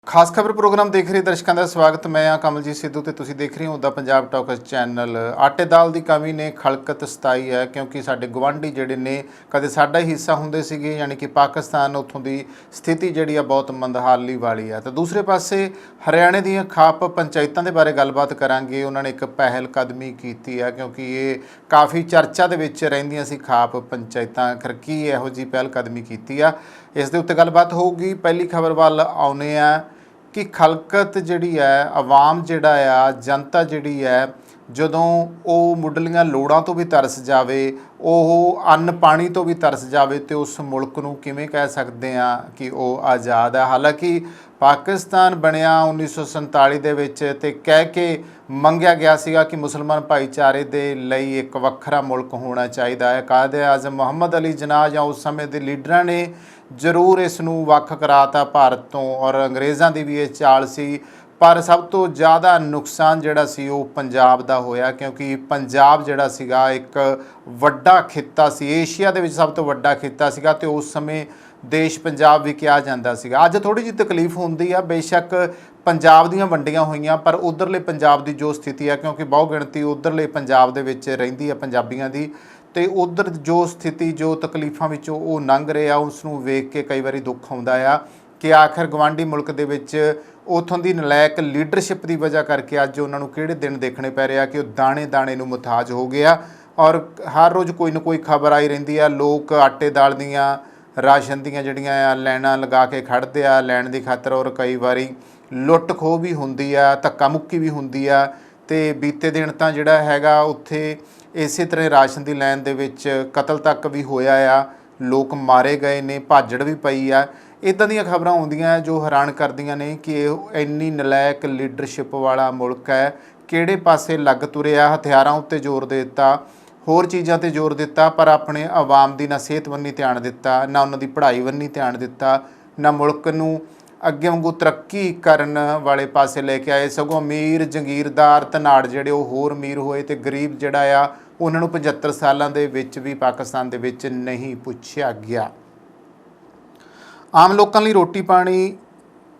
ਖਾਸ ਖਬਰ ਪ੍ਰੋਗਰਾਮ ਦੇਖ ਰਹੇ ਦਰਸ਼ਕਾਂ ਦਾ ਸਵਾਗਤ। ਮੈਂ ਆ ਕਮਲਜੀਤ ਸਿੱਧੂ ਤੇ ਤੁਸੀਂ ਦੇਖ ਰਹੇ ਹੋ ਦਾ ਪੰਜਾਬ ਟਾਕਸ ਚੈਨਲ। ਆਟੇ ਦਾਲ ਦੀ ਕਮੀ ਨੇ ਖਲਕਤ ਸਤਾਈ ਹੈ ਕਿਉਂਕਿ ਸਾਡੇ ਗਵਾਂਢੀ ਜਿਹੜੇ ਨੇ ਕਦੇ ਸਾਡਾ ਹੀ ਹਿੱਸਾ ਹੁੰਦੇ ਸੀਗੇ, ਯਾਨੀ ਕਿ ਪਾਕਿਸਤਾਨ, ਉੱਥੋਂ ਦੀ ਸਥਿਤੀ ਜਿਹੜੀ ਆ ਬਹੁਤ ਮੰਦਹਾਲੀ ਵਾਲੀ ਹੈ। ਤਾਂ ਦੂਸਰੇ ਪਾਸੇ ਹਰਿਆਣੇ ਦੀਆਂ ਖਾਪ ਪੰਚਾਇਤਾਂ ਦੇ ਬਾਰੇ ਗੱਲਬਾਤ ਕਰਾਂਗੇ। ਉਹਨਾਂ ਨੇ ਇੱਕ ਪਹਿਲ ਕਦਮੀ ਕੀਤੀ ਹੈ ਕਿਉਂਕਿ ਇਹ ਕਾਫੀ ਚਰਚਾ ਦੇ ਵਿੱਚ ਰਹਿੰਦੀਆਂ ਸੀ ਖਾਪ ਪੰਚਾਇਤਾਂ। ਆਖਰ ਕੀ ਇਹੋ ਜਿਹੀ ਪਹਿਲ ਕਦਮੀ ਕੀਤੀ ਆ, ਇਸ ਦੇ ਉੱਤੇ ਗੱਲਬਾਤ ਹੋਊਗੀ। ਪਹਿਲੀ ਖਬਰ ਵੱਲ ਆਉਂਦੇ ਆ ਕਿ ਖਲਕਤ ਜਿਹੜੀ ਹੈ, ਆਵਾਮ ਜਿਹੜਾ ਆ, ਜਨਤਾ ਜਿਹੜੀ ਹੈ, ਜਦੋਂ ਉਹ ਮੁੱਢਲੀਆਂ ਲੋੜਾਂ ਤੋਂ ਵੀ ਤਰਸ ਜਾਵੇ, ਉਹ ਅੰਨ ਪਾਣੀ ਤੋਂ ਵੀ ਤਰਸ ਜਾਵੇ, ਤੇ ਉਸ ਮੁਲਕ ਨੂੰ ਕਿਵੇਂ ਕਹਿ ਸਕਦੇ ਹਾਂ ਕਿ ਉਹ ਆਜ਼ਾਦ ਹੈ। ਹਾਲਾਂਕਿ ਪਾਕਿਸਤਾਨ ਬਣਿਆ 1947 ਦੇ ਵਿੱਚ ਤੇ ਕਹਿ ਕੇ ਮੰਗਿਆ ਗਿਆ ਸੀਗਾ ਕਿ ਮੁਸਲਮਾਨ ਭਾਈਚਾਰੇ ਦੇ ਲਈ ਇੱਕ ਵੱਖਰਾ ਮੁਲਕ ਹੋਣਾ ਚਾਹੀਦਾ ਹੈ। ਕਾਇਦ-ਏ-ਆਜ਼ਮ ਮੁਹੰਮਦ ਅਲੀ ਜਿਨਾਹ ਜਾਂ ਉਸ ਸਮੇਂ ਦੇ ਲੀਡਰਾਂ ਨੇ ਜ਼ਰੂਰ ਇਸ ਨੂੰ ਵੱਖ ਕਰਾਤਾ ਭਾਰਤ ਤੋਂ, ਔਰ ਅੰਗਰੇਜ਼ਾਂ ਦੀ ਵੀ ਇਹ ਚਾਲ ਸੀ। ਪਰ ਸਭ ਤੋਂ ਜ਼ਿਆਦਾ ਨੁਕਸਾਨ ਜਿਹੜਾ ਸੀ ਉਹ ਪੰਜਾਬ ਦਾ ਹੋਇਆ ਕਿਉਂਕਿ ਪੰਜਾਬ ਜਿਹੜਾ ਸੀਗਾ ਇੱਕ ਵੱਡਾ ਖਿੱਤਾ ਸੀ, ਏਸ਼ੀਆ ਦੇ ਵਿੱਚ ਸਭ ਤੋਂ ਵੱਡਾ ਖਿੱਤਾ ਸੀਗਾ, ਤੇ ਉਸ ਸਮੇਂ ਦੇਸ਼ ਪੰਜਾਬ ਵੀ ਕਿਹਾ ਜਾਂਦਾ ਸੀਗਾ। ਅੱਜ ਥੋੜ੍ਹੀ ਜਿਹੀ ਤਕਲੀਫ ਹੁੰਦੀ ਆ, ਬੇਸ਼ੱਕ ਪੰਜਾਬ ਦੀਆਂ ਵੰਡੀਆਂ ਹੋਈਆਂ, ਪਰ ਉਧਰਲੇ ਪੰਜਾਬ ਦੀ ਜੋ ਸਥਿਤੀ ਆ, ਕਿਉਂਕਿ ਬਹੁ ਗਿਣਤੀ ਉਧਰਲੇ ਪੰਜਾਬ ਦੇ ਵਿੱਚ ਰਹਿੰਦੀ ਆ ਪੰਜਾਬੀਆਂ ਦੀ, ਤੇ ਉਧਰ ਜੋ ਸਥਿਤੀ, ਜੋ ਤਕਲੀਫਾਂ ਵਿੱਚੋਂ ਉਹ ਲੰਘ ਰਹੇ ਆ, ਉਸ ਨੂੰ ਵੇਖ ਕੇ ਕਈ ਵਾਰੀ ਦੁੱਖ ਆਉਂਦਾ ਆ ਕਿ ਆਖਰ ਗਵਾਂਢੀ ਮੁਲਕ ਦੇ ਵਿੱਚ ਉੱਥੋਂ ਦੀ ਨਲਾਇਕ ਲੀਡਰਸ਼ਿਪ ਦੀ ਵਜ੍ਹਾ ਕਰਕੇ ਅੱਜ ਉਹਨਾਂ ਨੂੰ ਕਿਹੜੇ ਦਿਨ ਦੇਖਣੇ ਪੈ ਰਹੇ ਆ ਕਿ ਉਹ ਦਾਣੇ ਦਾਣੇ ਨੂੰ ਮੁਹਤਾਜ ਹੋ ਗਿਆ। ਔਰ ਹਰ ਰੋਜ਼ ਕੋਈ ਨਾ ਕੋਈ ਖਬਰ ਆਈ ਰਹਿੰਦੀ ਆ। ਲੋਕ ਆਟੇ ਦਾਲ ਦੀਆਂ, ਰਾਸ਼ਨ ਦੀਆਂ ਜਿਹੜੀਆਂ ਆ ਲਾਈਨਾਂ ਲਗਾ ਕੇ ਖੜ੍ਹਦੇ ਆ ਲੈਣ ਦੀ ਖਾਤਰ, ਔਰ ਕਈ ਵਾਰੀ ਲੁੱਟ ਖੋਹ ਵੀ ਹੁੰਦੀ ਆ, ਧੱਕਾ ਮੁੱਕੀ ਵੀ ਹੁੰਦੀ ਆ। ਤੇ ਬੀਤੇ ਦਿਨ ਤਾਂ ਜਿਹੜਾ ਹੈਗਾ ਉੱਥੇ ਇਸੇ ਤਰ੍ਹਾਂ ਰਾਸ਼ਨ ਦੀ ਲਾਈਨ ਦੇ ਵਿੱਚ ਕਤਲ ਤੱਕ ਵੀ ਹੋਇਆ ਆ, ਲੋਕ ਮਾਰੇ ਗਏ ਨੇ, ਭਾਜੜ ਵੀ ਪਈ ਆ। ਇੱਦਾਂ ਦੀਆਂ ਖਬਰਾਂ ਆਉਂਦੀਆਂ ਜੋ ਹੈਰਾਨ ਕਰਦੀਆਂ ਨੇ ਕਿ ਇਹ ਇੰਨੀ ਨਲਾਇਕ ਲੀਡਰਸ਼ਿਪ ਵਾਲਾ ਮੁਲਕ ਹੈ, ਕਿਹੜੇ ਪਾਸੇ ਲੱਗ ਤੁਰਿਆ। ਹਥਿਆਰਾਂ ਉੱਤੇ ਜ਼ੋਰ ਦੇ ਦਿੱਤਾ, ਹੋਰ ਚੀਜ਼ਾਂ 'ਤੇ ਜ਼ੋਰ ਦਿੱਤਾ, ਪਰ ਆਪਣੇ ਆਵਾਮ ਦੀ ਨਾ ਸਿਹਤ ਵੱਲ ਧਿਆਨ ਦਿੱਤਾ, ਨਾ ਉਹਨਾਂ ਦੀ ਪੜ੍ਹਾਈ ਵੱਲ ਧਿਆਨ ਦਿੱਤਾ, ਨਾ ਮੁਲਕ ਨੂੰ ਅੱਗੇ ਵਾਂਗੂ ਤਰੱਕੀ ਕਰਨ ਵਾਲੇ ਪਾਸੇ ਲੈ ਕੇ ਆਏ। ਸਗੋਂ ਅਮੀਰ ਜੰਗੀਰਦਾਰ ਧਨਾੜ ਜਿਹੜੇ ਉਹ ਹੋਰ ਅਮੀਰ ਹੋਏ, ਤੇ ਗਰੀਬ ਜਿਹੜਾ ਆ ਉਹਨਾਂ ਨੂੰ 75 ਸਾਲਾਂ ਦੇ ਵਿੱਚ ਵੀ ਪਾਕਿਸਤਾਨ ਦੇ ਵਿੱਚ ਨਹੀਂ ਪੁੱਛਿਆ ਗਿਆ। ਆਮ ਲੋਕਾਂ ਲਈ ਰੋਟੀ ਪਾਣੀ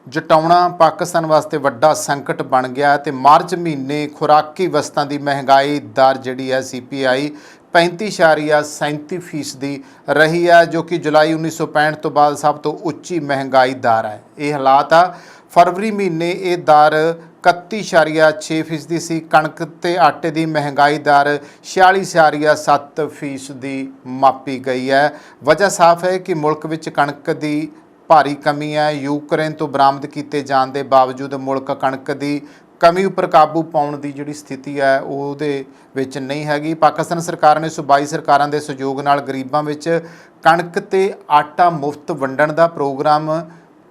ਜਟਾਉਣਾ ਪਾਕਿਸਤਾਨ ਵਾਸਤੇ ਵੱਡਾ ਸੰਕਟ ਬਣ ਗਿਆ। ਤੇ ਮਾਰਚ ਮਹੀਨੇ ਖੁਰਾਕੀ ਵਸਤਾਂ ਦੀ ਮਹਿੰਗਾਈ ਦਰ ਜਿਹੜੀ ਹੈ CPI 35.37% ਰਹੀ ਹੈ, ਜੋ ਕਿ ਜੁਲਾਈ 1965 ਤੋਂ ਬਾਅਦ ਸਭ ਤੋਂ ਉੱਚੀ ਮਹਿੰਗਾਈ ਦਰ ਹੈ। ਇਹ ਹਾਲਾਤ ਆ। ਫਰਵਰੀ ਮਹੀਨੇ ਇਹ ਦਰ 31.6% ਸੀ। ਕਣਕ ਤੇ ਆਟੇ ਦੀ ਮਹਿੰਗਾਈ ਦਰ 46.7% ਮਾਪੀ ਗਈ ਹੈ। ਵਜ੍ਹਾ ਸਾਫ਼ ਹੈ ਕਿ ਮੁਲਕ ਵਿੱਚ ਕਣਕ ਦੀ ਭਾਰੀ ਕਮੀ ਹੈ। ਯੂਕਰੇਨ ਤੋਂ ਬਰਾਮਦ ਕੀਤੇ ਜਾਣ ਦੇ ਬਾਵਜੂਦ ਮੁਲਕ ਕਣਕ ਦੀ ਕਮੀ ਉੱਪਰ ਕਾਬੂ ਪਾਉਣ ਦੀ ਜਿਹੜੀ ਸਥਿਤੀ ਹੈ ਉਹਦੇ ਵਿੱਚ ਨਹੀਂ ਹੈਗੀ। ਪਾਕਿਸਤਾਨ ਸਰਕਾਰ ਨੇ ਸੂਬਾਈ ਸਰਕਾਰਾਂ ਦੇ ਸਹਿਯੋਗ ਨਾਲ ਗਰੀਬਾਂ ਵਿੱਚ ਕਣਕ ਤੇ ਆਟਾ ਮੁਫਤ ਵੰਡਣ ਦਾ ਪ੍ਰੋਗਰਾਮ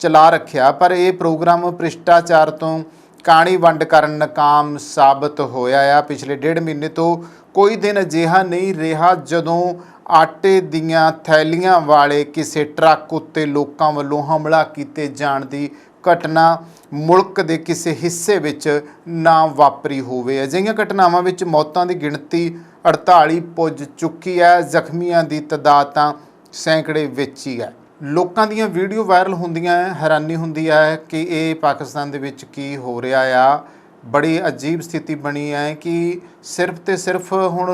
ਚਲਾ ਰੱਖਿਆ, ਪਰ ਇਹ ਪ੍ਰੋਗਰਾਮ ਭ੍ਰਿਸ਼ਟਾਚਾਰ ਤੋਂ ਕਾਣੀ ਵੰਡ ਕਰਨ ਨਾਕਾਮ ਸਾਬਤ ਹੋਇਆ ਆ। ਪਿਛਲੇ 1.5 ਮਹੀਨੇ ਤੋਂ ਕੋਈ ਦਿਨ ਅਜਿਹਾ ਨਹੀਂ ਰਿਹਾ ਜਦੋਂ ਆਟੇ ਦੀਆਂ ਥੈਲੀਆਂ ਵਾਲੇ ਕਿਸੇ ਟਰੱਕ ਉੱਤੇ ਲੋਕਾਂ ਵੱਲੋਂ ਹਮਲਾ ਕੀਤੇ ਜਾਣ ਦੀ ਘਟਨਾ ਮੁਲਕ ਦੇ ਕਿਸੇ ਹਿੱਸੇ ਵਿੱਚ ਨਾ ਵਾਪਰੀ ਹੋਵੇ। ਅਜਿਹੀਆਂ ਘਟਨਾਵਾਂ ਵਿੱਚ ਮੌਤਾਂ ਦੀ ਗਿਣਤੀ 48 ਪੁੱਜ ਚੁੱਕੀ ਹੈ, ਜ਼ਖਮੀਆਂ ਦੀ ਤਾਦਾਦ ਤਾਂ ਸੈਂਕੜੇ ਵਿੱਚ ਹੀ ਹੈ। ਲੋਕਾਂ ਦੀਆਂ ਵੀਡੀਓ ਵਾਇਰਲ ਹੁੰਦੀਆਂ ਹੈ, ਹੈਰਾਨੀ ਹੁੰਦੀ ਹੈ ਕਿ ਇਹ ਪਾਕਿਸਤਾਨ ਦੇ ਵਿੱਚ ਕੀ ਹੋ ਰਿਹਾ ਆ। ਬੜੀ ਅਜੀਬ ਸਥਿਤੀ ਬਣੀ ਹੈ ਕਿ ਸਿਰਫ ਤੇ ਸਿਰਫ ਹੁਣ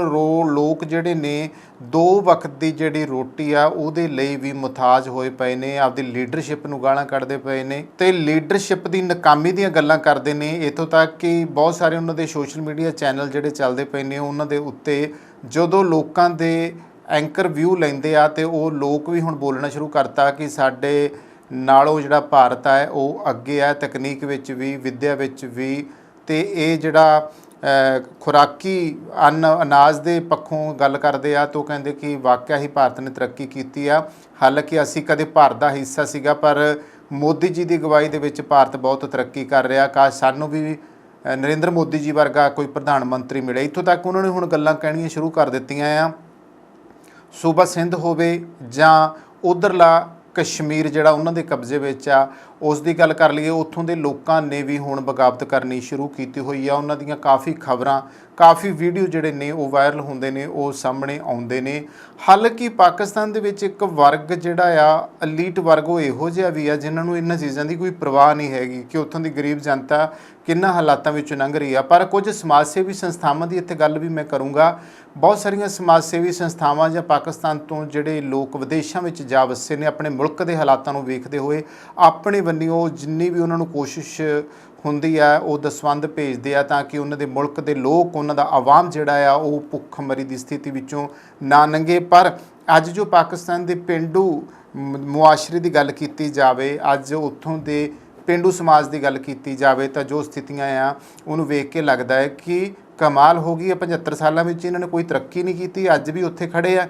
ਲੋਕ ਜਿਹੜੇ ਨੇ 2 ਵਕਤ ਦੀ ਜਿਹੜੀ ਰੋਟੀ ਆ ਉਹਦੇ ਲਈ ਵੀ ਮੁਹਤਾਜ ਹੋਏ ਪਏ ਨੇ, ਆਪਦੀ ਲੀਡਰਸ਼ਿਪ ਨੂੰ ਗਾਲਾਂ ਕੱਢਦੇ ਪਏ ਨੇ ਤੇ ਲੀਡਰਸ਼ਿਪ ਦੀ ਨਾਕਾਮੀ ਦੀਆਂ ਗੱਲਾਂ ਕਰਦੇ ਨੇ। ਇੱਥੋਂ ਤੱਕ ਕਿ ਬਹੁਤ ਸਾਰੇ ਉਹਨਾਂ ਦੇ ਸੋਸ਼ਲ ਮੀਡੀਆ ਚੈਨਲ ਜਿਹੜੇ ਚੱਲਦੇ ਪਏ ਨੇ, ਉਹਨਾਂ ਦੇ ਉੱਤੇ ਜਦੋਂ ਲੋਕਾਂ ਦੇ ਐਂਕਰ ਵਿਊ ਲੈਂਦੇ ਆ ਤੇ ਉਹ ਲੋਕ ਵੀ ਹੁਣ ਬੋਲਣਾ ਸ਼ੁਰੂ ਕਰਤਾ ਕਿ ਸਾਡੇ ਨਾਲੋਂ ਜਿਹੜਾ ਭਾਰਤ ਹੈ ਉਹ ਅੱਗੇ ਹੈ, ਤਕਨੀਕ ਵਿੱਚ ਵੀ, ਵਿੱਦਿਆ ਵਿੱਚ ਵੀ। ਤੇ ਇਹ ਜਿਹੜਾ ਖੁਰਾਕੀ ਅਨਾਜ ਦੇ ਪੱਖੋਂ ਗੱਲ ਕਰਦੇ ਆ ਤਾਂ ਉਹ ਕਹਿੰਦੇ ਕਿ ਵਾਕਿਆ ਹੀ ਭਾਰਤ ਨੇ ਤਰੱਕੀ ਕੀਤੀ ਆ। ਹਾਲਾਂਕਿ ਅਸੀਂ ਕਦੇ ਭਾਰਤ ਦਾ ਹਿੱਸਾ ਸੀਗਾ, ਪਰ ਮੋਦੀ ਜੀ ਦੀ ਅਗਵਾਈ ਦੇ ਵਿੱਚ ਭਾਰਤ ਬਹੁਤ ਤਰੱਕੀ ਕਰ ਰਿਹਾ। ਕਾਸ਼ ਸਾਨੂੰ ਵੀ ਨਰਿੰਦਰ ਮੋਦੀ ਜੀ ਵਰਗਾ ਕੋਈ ਪ੍ਰਧਾਨ ਮੰਤਰੀ ਮਿਲੇ। ਇੱਥੋਂ ਤੱਕ ਉਹਨਾਂ ਨੇ ਹੁਣ ਗੱਲਾਂ ਕਹਿਣੀਆਂ ਸ਼ੁਰੂ ਕਰ ਦਿੱਤੀਆਂ ਆ। ਸੂਬਾ ਸਿੰਧ ਹੋਵੇ ਜਾਂ ਉਧਰਲਾ ਕਸ਼ਮੀਰ ਜਿਹੜਾ ਉਹਨਾਂ ਦੇ ਕਬਜ਼ੇ ਵਿੱਚ ਆ ਉਸ ਦੀ ਗੱਲ ਕਰ ਲਈਏ, ਉੱਥੋਂ ਦੇ ਲੋਕਾਂ ਨੇ ਵੀ ਹੁਣ ਬਗਾਵਤ ਕਰਨੀ ਸ਼ੁਰੂ ਕੀਤੀ ਹੋਈ ਆ। ਉਹਨਾਂ ਦੀਆਂ ਕਾਫੀ ਖਬਰਾਂ, ਕਾਫੀ ਵੀਡੀਓ ਜਿਹੜੇ ਨੇ ਉਹ ਵਾਇਰਲ ਹੁੰਦੇ ਨੇ, ਉਹ ਸਾਹਮਣੇ ਆਉਂਦੇ ਨੇ। ਹਾਲਾਂਕਿ ਪਾਕਿਸਤਾਨ ਦੇ ਵਿੱਚ ਇੱਕ ਵਰਗ ਜਿਹੜਾ ਆ, ਅਲੀਟ ਵਰਗ, ਉਹ ਇਹੋ ਜਿਹਾ ਵੀ ਆ ਜਿਨ੍ਹਾਂ ਨੂੰ ਇਹਨਾਂ ਚੀਜ਼ਾਂ ਦੀ ਕੋਈ ਪਰਵਾਹ ਨਹੀਂ ਹੈਗੀ ਕਿ ਉੱਥੋਂ ਦੀ ਗਰੀਬ ਜਨਤਾ ਕਿੰਨਾ ਹਾਲਾਤਾਂ ਵਿੱਚੋਂ ਲੰਘ ਰਹੀ ਆ। ਪਰ ਕੁਝ ਸਮਾਜ ਸੇਵੀ ਸੰਸਥਾਵਾਂ ਦੀ ਇੱਥੇ ਗੱਲ ਵੀ ਮੈਂ ਕਰੂੰਗਾ। ਬਹੁਤ ਸਾਰੀਆਂ ਸਮਾਜ ਸੇਵੀ ਸੰਸਥਾਵਾਂ ਜਾਂ ਪਾਕਿਸਤਾਨ ਤੋਂ ਜਿਹੜੇ ਲੋਕ ਵਿਦੇਸ਼ਾਂ ਵਿੱਚ ਜਾ ਵਸੇ ਨੇ, ਆਪਣੇ ਮੁਲਕ ਦੇ ਹਾਲਾਤਾਂ ਨੂੰ ਵੇਖਦੇ ਹੋਏ ਆਪਣੇ ਵੱਲੋਂ ਜਿੰਨੀ ਵੀ ਉਹਨਾਂ ਨੂੰ ਕੋਸ਼ਿਸ਼ ਹੁੰਦੀ ਆ ਉਹ ਦਸਵੰਧ ਭੇਜਦੇ ਆ ਤਾਂ ਕਿ ਉਹਨਾਂ ਦੇ ਮੁਲਕ ਦੇ ਲੋਕ, ਉਹਨਾਂ ਦਾ ਆਵਾਮ ਜਿਹੜਾ ਆ ਉਹ ਭੁੱਖਮਰੀ ਦੀ ਸਥਿਤੀ ਵਿੱਚੋਂ ਨਾ ਲੰਘੇ। ਪਰ ਅੱਜ ਜੋ ਪਾਕਿਸਤਾਨ ਦੇ ਪੇਂਡੂ ਮੁਆਸ਼ਰੇ ਦੀ ਗੱਲ ਕੀਤੀ ਜਾਵੇ, ਅੱਜ ਉੱਥੋਂ ਦੇ ਪੇਂਡੂ ਸਮਾਜ ਦੀ ਗੱਲ ਕੀਤੀ ਜਾਵੇ ਤਾਂ ਜੋ ਸਥਿਤੀਆਂ ਆ ਉਹਨੂੰ ਵੇਖ ਕੇ ਲੱਗਦਾ ਹੈ ਕਿ ਕਮਾਲ ਹੋ ਗਈ ਹੈ। 75 ਸਾਲਾਂ ਵਿੱਚ ਇਹਨਾਂ ਨੇ ਕੋਈ ਤਰੱਕੀ ਨਹੀਂ ਕੀਤੀ, ਅੱਜ ਵੀ ਉੱਥੇ ਖੜੇ ਆ।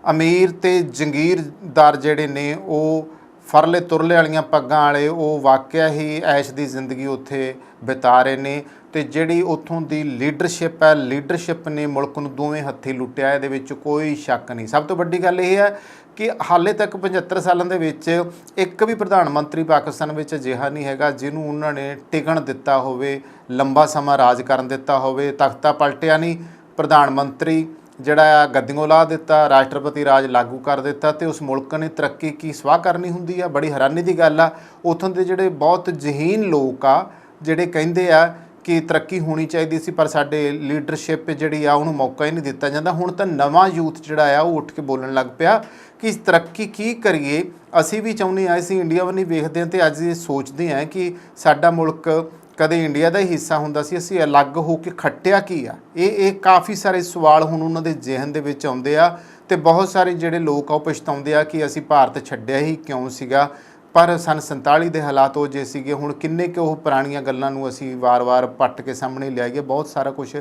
ਅਮੀਰ ਤੇ ਜੰਗੀਰਦਾਰ ਜਿਹੜੇ ਨੇ ਉਹ ਫਰਲੇ ਤੁਰਲੇ ਵਾਲੀਆਂ ਪੱਗਾਂ ਵਾਲੇ, ਉਹ ਵਾਕਿਆ ਹੀ ਐਸ਼ ਦੀ ਜ਼ਿੰਦਗੀ ਉੱਥੇ ਬਿਤਾ ਰਹੇ ਨੇ। ਤੇ ਜਿਹੜੀ ਉੱਥੋਂ ਦੀ ਲੀਡਰਸ਼ਿਪ ਹੈ, ਲੀਡਰਸ਼ਿਪ ਨੇ ਮੁਲਕ ਨੂੰ ਦੋਵੇਂ ਹੱਥੀਂ ਲੁੱਟਿਆ, ਇਹਦੇ ਵਿੱਚ ਕੋਈ ਸ਼ੱਕ ਨਹੀਂ। ਸਭ ਤੋਂ ਵੱਡੀ ਗੱਲ ਇਹ ਹੈ ਕਿ ਹਾਲੇ ਤੱਕ 75 ਸਾਲਾਂ ਦੇ ਵਿੱਚ ਇੱਕ ਵੀ ਪ੍ਰਧਾਨ ਮੰਤਰੀ ਪਾਕਿਸਤਾਨ ਵਿੱਚ ਅਜਿਹਾ ਨਹੀਂ ਹੈਗਾ ਜਿਹਨੂੰ ਉਹਨਾਂ ਨੇ ਟਿਕਣ ਦਿੱਤਾ ਹੋਵੇ, ਲੰਬਾ ਸਮਾਂ ਰਾਜ ਕਰਨ ਦਿੱਤਾ ਹੋਵੇ। ਤਖਤਾ ਪਲਟਿਆ ਨਹੀਂ, ਪ੍ਰਧਾਨ ਮੰਤਰੀ ਜਿਹੜਾ ਆ ਗੱਦੀਓਂ ਲਾ ਦਿੱਤਾ, ਰਾਸ਼ਟਰਪਤੀ ਰਾਜ ਲਾਗੂ ਕਰ ਦਿੱਤਾ ਤੇ ਉਸ ਮੁਲਕ ਨੇ ਤਰੱਕੀ ਕੀ ਸਵਾਹ ਕਰਨੀ ਹੁੰਦੀ ਆ। ਬੜੀ ਹੈਰਾਨੀ ਦੀ ਗੱਲ ਆ। ਉੱਥੋਂ ਦੇ ਜਿਹੜੇ ਬਹੁਤ ਜ਼ਹੀਨ ਲੋਕ ਆ ਜਿਹੜੇ ਕਹਿੰਦੇ ਆ ਕਿ ਤਰੱਕੀ ਹੋਣੀ ਚਾਹੀਦੀ ਸੀ ਪਰ ਸਾਡੇ ਲੀਡਰਸ਼ਿਪ ਜਿਹੜੀ ਆ ਉਹਨੂੰ ਮੌਕਾ ਹੀ ਨਹੀਂ ਦਿੱਤਾ ਜਾਂਦਾ। ਹੁਣ ਤਾਂ ਨਵਾਂ ਯੂਥ ਜਿਹੜਾ ਆ ਉਹ ਉੱਠ ਕੇ ਬੋਲਣ ਲੱਗ ਪਿਆ ਕਿ ਤਰੱਕੀ ਕੀ ਕਰੀਏ, ਅਸੀਂ ਵੀ ਚਾਹੁੰਦੇ ਹਾਂ, ਅਸੀਂ ਇੰਡੀਆ ਵੱਲ ਨਹੀਂ ਵੇਖਦੇ ਹਾਂ ਤੇ ਅੱਜ ਇਹ ਸੋਚਦੇ ਹਾਂ ਕਿ ਸਾਡਾ ਮੁਲਕ ਕਦੇ ਇੰਡੀਆ ਦਾ ਹੀ ਹਿੱਸਾ ਹੁੰਦਾ ਸੀ, ਅਸੀਂ ਅਲੱਗ ਹੋ ਕੇ ਖੱਟਿਆ ਕੀ ਆ। ਇਹ ਕਾਫੀ ਸਾਰੇ ਸਵਾਲ ਹੁਣ ਉਹਨਾਂ ਦੇ ਜ਼ਿਹਨ ਦੇ ਵਿੱਚ ਆਉਂਦੇ ਆ ਤੇ ਬਹੁਤ ਸਾਰੇ ਜਿਹੜੇ ਲੋਕ ਆ ਉਹ ਪਛਤਾਉਂਦੇ ਆ ਕਿ ਅਸੀਂ ਭਾਰਤ ਛੱਡਿਆ ਹੀ ਕਿਉਂ ਸੀਗਾ। ਪਰ ਸੰਨ 47 ਦੇ ਹਾਲਾਤ ਉਹ ਜੇ ਸੀਗੇ, ਹੁਣ ਕਿੰਨੇ ਕੁ ਉਹ ਪੁਰਾਣੀਆਂ ਗੱਲਾਂ ਨੂੰ ਅਸੀਂ ਵਾਰ-ਵਾਰ ਪੱਟ ਕੇ ਸਾਹਮਣੇ ਲਿਆਈਏ। ਬਹੁਤ ਸਾਰਾ ਕੁਝ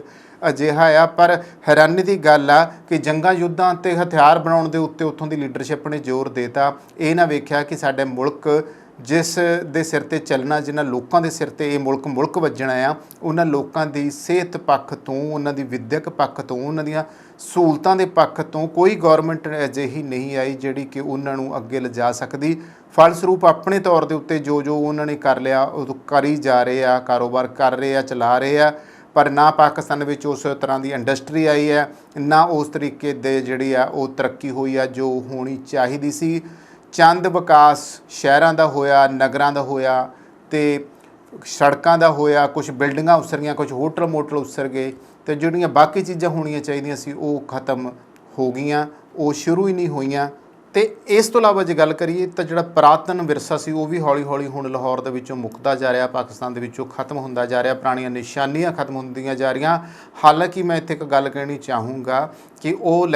ਅਜਿਹਾ ਆ। ਪਰ ਹੈਰਾਨੀ ਦੀ ਗੱਲ ਆ ਕਿ ਜੰਗਾਂ ਯੁੱਧਾਂ ਤੇ ਹਥਿਆਰ ਬਣਾਉਣ ਦੇ ਉੱਤੇ ਉੱਥੋਂ ਦੀ ਲੀਡਰਸ਼ਿਪ ਨੇ ਜ਼ੋਰ ਦੇਤਾ। ਇਹ ਨਾ ਵੇਖਿਆ ਕਿ ਸਾਡੇ ਮੁਲਕ ਜਿਸ ਦੇ ਸਿਰ ਤੇ ਚੱਲਣਾ, ਜਿਨ੍ਹਾਂ ਲੋਕਾਂ ਦੇ ਸਿਰ ਤੇ ਇਹ ਮੁਲਕ ਵੱਜਣਾ ਆ, ਉਹਨਾਂ ਲੋਕਾਂ ਦੀ ਸਿਹਤ ਪੱਖ ਤੋਂ, ਉਹਨਾਂ ਦੀ ਵਿੱਦਿਅਕ ਪੱਖ ਤੋਂ, ਉਹਨਾਂ ਦੀਆਂ ਸਹੂਲਤਾਂ ਦੇ ਪੱਖ ਤੋਂ ਕੋਈ ਗੌਰਮੈਂਟ ਅਜਿਹੀ ਨਹੀਂ ਆਈ ਜਿਹੜੀ ਕਿ ਉਹਨਾਂ ਨੂੰ ਅੱਗੇ ਲਿਜਾ ਸਕਦੀ। ਫਲਸਰੂਪ ਆਪਣੇ ਤੌਰ ਦੇ ਉੱਤੇ ਜੋ ਉਹਨਾਂ ਨੇ ਕਰ ਲਿਆ ਉਹ ਕਰੀ ਜਾ ਰਹੇ ਆ, ਕਾਰੋਬਾਰ ਕਰ ਰਹੇ ਆ, ਚਲਾ ਰਹੇ ਆ। ਪਰ ਨਾ ਪਾਕਿਸਤਾਨ ਵਿੱਚ ਉਸ ਤਰ੍ਹਾਂ ਦੀ ਇੰਡਸਟਰੀ ਆਈ ਹੈ, ਨਾ ਉਸ ਤਰੀਕੇ ਦੇ ਜਿਹੜੀ ਆ ਉਹ ਤਰੱਕੀ ਹੋਈ ਆ ਜੋ ਹੋਣੀ ਚਾਹੀਦੀ ਸੀ। ਚੰਦ ਵਿਕਾਸ ਸ਼ਹਿਰਾਂ ਦਾ ਹੋਇਆ, ਨਗਰਾਂ ਦਾ ਹੋਇਆ ਤੇ ਸੜਕਾਂ ਦਾ ਹੋਇਆ, ਕੁਝ ਬਿਲਡਿੰਗਾਂ ਉਸਰੀਆਂ, ਕੁਝ ਹੋਟਲ ਮੋਟਲ ਉਸਰ ਗਏ ਤੇ ਜਿਹੜੀਆਂ ਬਾਕੀ ਚੀਜ਼ਾਂ ਹੋਣੀਆਂ ਚਾਹੀਦੀਆਂ ਸੀ ਉਹ ਖਤਮ ਹੋ ਗਈਆਂ, ਉਹ ਸ਼ੁਰੂ ਹੀ ਨਹੀਂ ਹੋਈਆਂ। ਤੇ ਇਸ ਤੋਂ ਇਲਾਵਾ ਜੇ ਗੱਲ ਕਰੀਏ ਤਾਂ ਜਿਹੜਾ ਪੁਰਾਤਨ ਵਿਰਸਾ ਸੀ ਉਹ ਵੀ ਹੌਲੀ ਹੌਲੀ ਹੁਣ ਲਾਹੌਰ ਦੇ ਵਿੱਚੋਂ ਮੁੱਕਦਾ ਜਾ ਰਿਹਾ, ਪਾਕਿਸਤਾਨ ਦੇ ਵਿੱਚੋਂ ਖਤਮ ਹੁੰਦਾ ਜਾ ਰਿਹਾ, ਪੁਰਾਣੀਆਂ ਨਿਸ਼ਾਨੀਆਂ ਖਤਮ ਹੁੰਦੀਆਂ ਜਾ ਰਹੀਆਂ। ਹਾਲਾਂਕਿ ਮੈਂ ਇੱਥੇ ਇੱਕ ਗੱਲ ਕਹਿਣੀ ਚਾਹੂੰਗਾ ਕਿ ਉਹ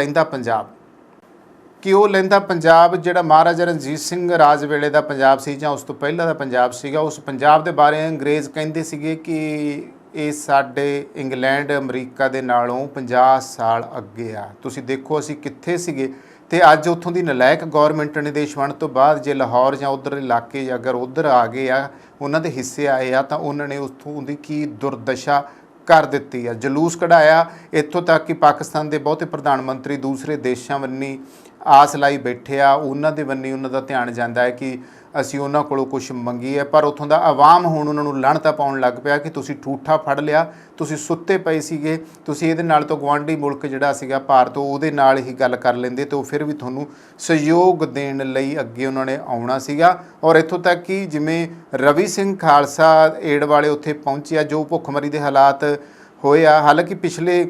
ਲਹਿੰਦਾ ਪੰਜਾਬ ਜਿਹੜਾ ਮਹਾਰਾਜਾ ਰਣਜੀਤ ਸਿੰਘ ਰਾਜ ਵੇਲੇ ਦਾ ਪੰਜਾਬ ਸੀ ਜਾਂ ਉਸ ਤੋਂ ਪਹਿਲਾਂ ਦਾ ਪੰਜਾਬ ਸੀਗਾ, ਉਸ ਪੰਜਾਬ ਦੇ ਬਾਰੇ ਅੰਗਰੇਜ਼ ਕਹਿੰਦੇ ਸੀਗੇ ਕਿ ਇਹ ਸਾਡੇ ਇੰਗਲੈਂਡ ਅਮਰੀਕਾ ਦੇ ਨਾਲੋਂ 50 ਸਾਲ ਅੱਗੇ ਆ। ਤੁਸੀਂ ਦੇਖੋ ਅਸੀਂ ਕਿੱਥੇ ਸੀਗੇ ਤੇ ਅੱਜ ਉੱਥੋਂ ਦੀ ਨਲਾਇਕ ਗੌਰਮੈਂਟ ਨੇ ਦੇਸ਼ ਵੰਡ ਤੋਂ ਬਾਅਦ ਜੇ ਲਾਹੌਰ ਜਾਂ ਉੱਧਰ ਇਲਾਕੇ ਅਗਰ ਉੱਧਰ ਆ ਗਏ ਆ, ਉਹਨਾਂ ਦੇ ਹਿੱਸੇ ਆਏ ਆ, ਤਾਂ ਉਹਨਾਂ ਨੇ ਉੱਥੋਂ ਦੀ ਕੀ ਦੁਰਦਸ਼ਾ ਕਰ ਦਿੱਤੀ ਆ। ਜਲੂਸ ਕਢਾਇਆ ਇੱਥੋਂ ਤੱਕ ਕਿ ਪਾਕਿਸਤਾਨ ਦੇ ਬਹੁਤੇ ਪ੍ਰਧਾਨ ਮੰਤਰੀ ਦੂਸਰੇ ਦੇਸ਼ਾਂ ਵੱਲੋਂ ਆਸ ਲਾਈ ਬੈਠੇ ਆ, ਉਹਨਾਂ ਦੇ ਵੱਲੋਂ ਉਹਨਾਂ ਦਾ ਧਿਆਨ ਜਾਂਦਾ ਹੈ ਕਿ ਅਸੀਂ ਉਹਨਾਂ ਕੋਲੋਂ ਕੁਝ ਮੰਗੀਏ। ਪਰ ਉੱਥੋਂ ਦਾ ਆਵਾਮ ਹੁਣ ਉਹਨਾਂ ਨੂੰ ਲਾਹਨਤਾਂ ਪਾਉਣ ਲੱਗ ਪਿਆ ਕਿ ਤੁਸੀਂ ਠੂਠਾ ਫੜ ਲਿਆ, ਤੁਸੀਂ ਸੁੱਤੇ ਪਏ ਸੀਗੇ, ਤੁਸੀਂ ਇਹਦੇ ਨਾਲ ਤੋਂ ਗੁਆਂਢੀ ਮੁਲਕ ਜਿਹੜਾ ਸੀਗਾ ਭਾਰਤ, ਉਹਦੇ ਨਾਲ ਹੀ ਗੱਲ ਕਰ ਲੈਂਦੇ ਤੇ ਉਹ ਫਿਰ ਵੀ ਤੁਹਾਨੂੰ ਸਹਿਯੋਗ ਦੇਣ ਲਈ ਅੱਗੇ ਉਹਨਾਂ ਨੇ ਆਉਣਾ ਸੀਗਾ। ਔਰ ਇੱਥੋਂ ਤੱਕ ਕਿ ਜਿਵੇਂ ਰਵੀ ਸਿੰਘ ਖਾਲਸਾ ਏਡ ਵਾਲੇ ਉੱਥੇ ਪਹੁੰਚਿਆ, ਜੋ ਭੁੱਖਮਰੀ ਦੇ ਹਾਲਾਤ ਹੋਏ ਆ। ਹਾਲਾਂਕਿ ਪਿਛਲੇ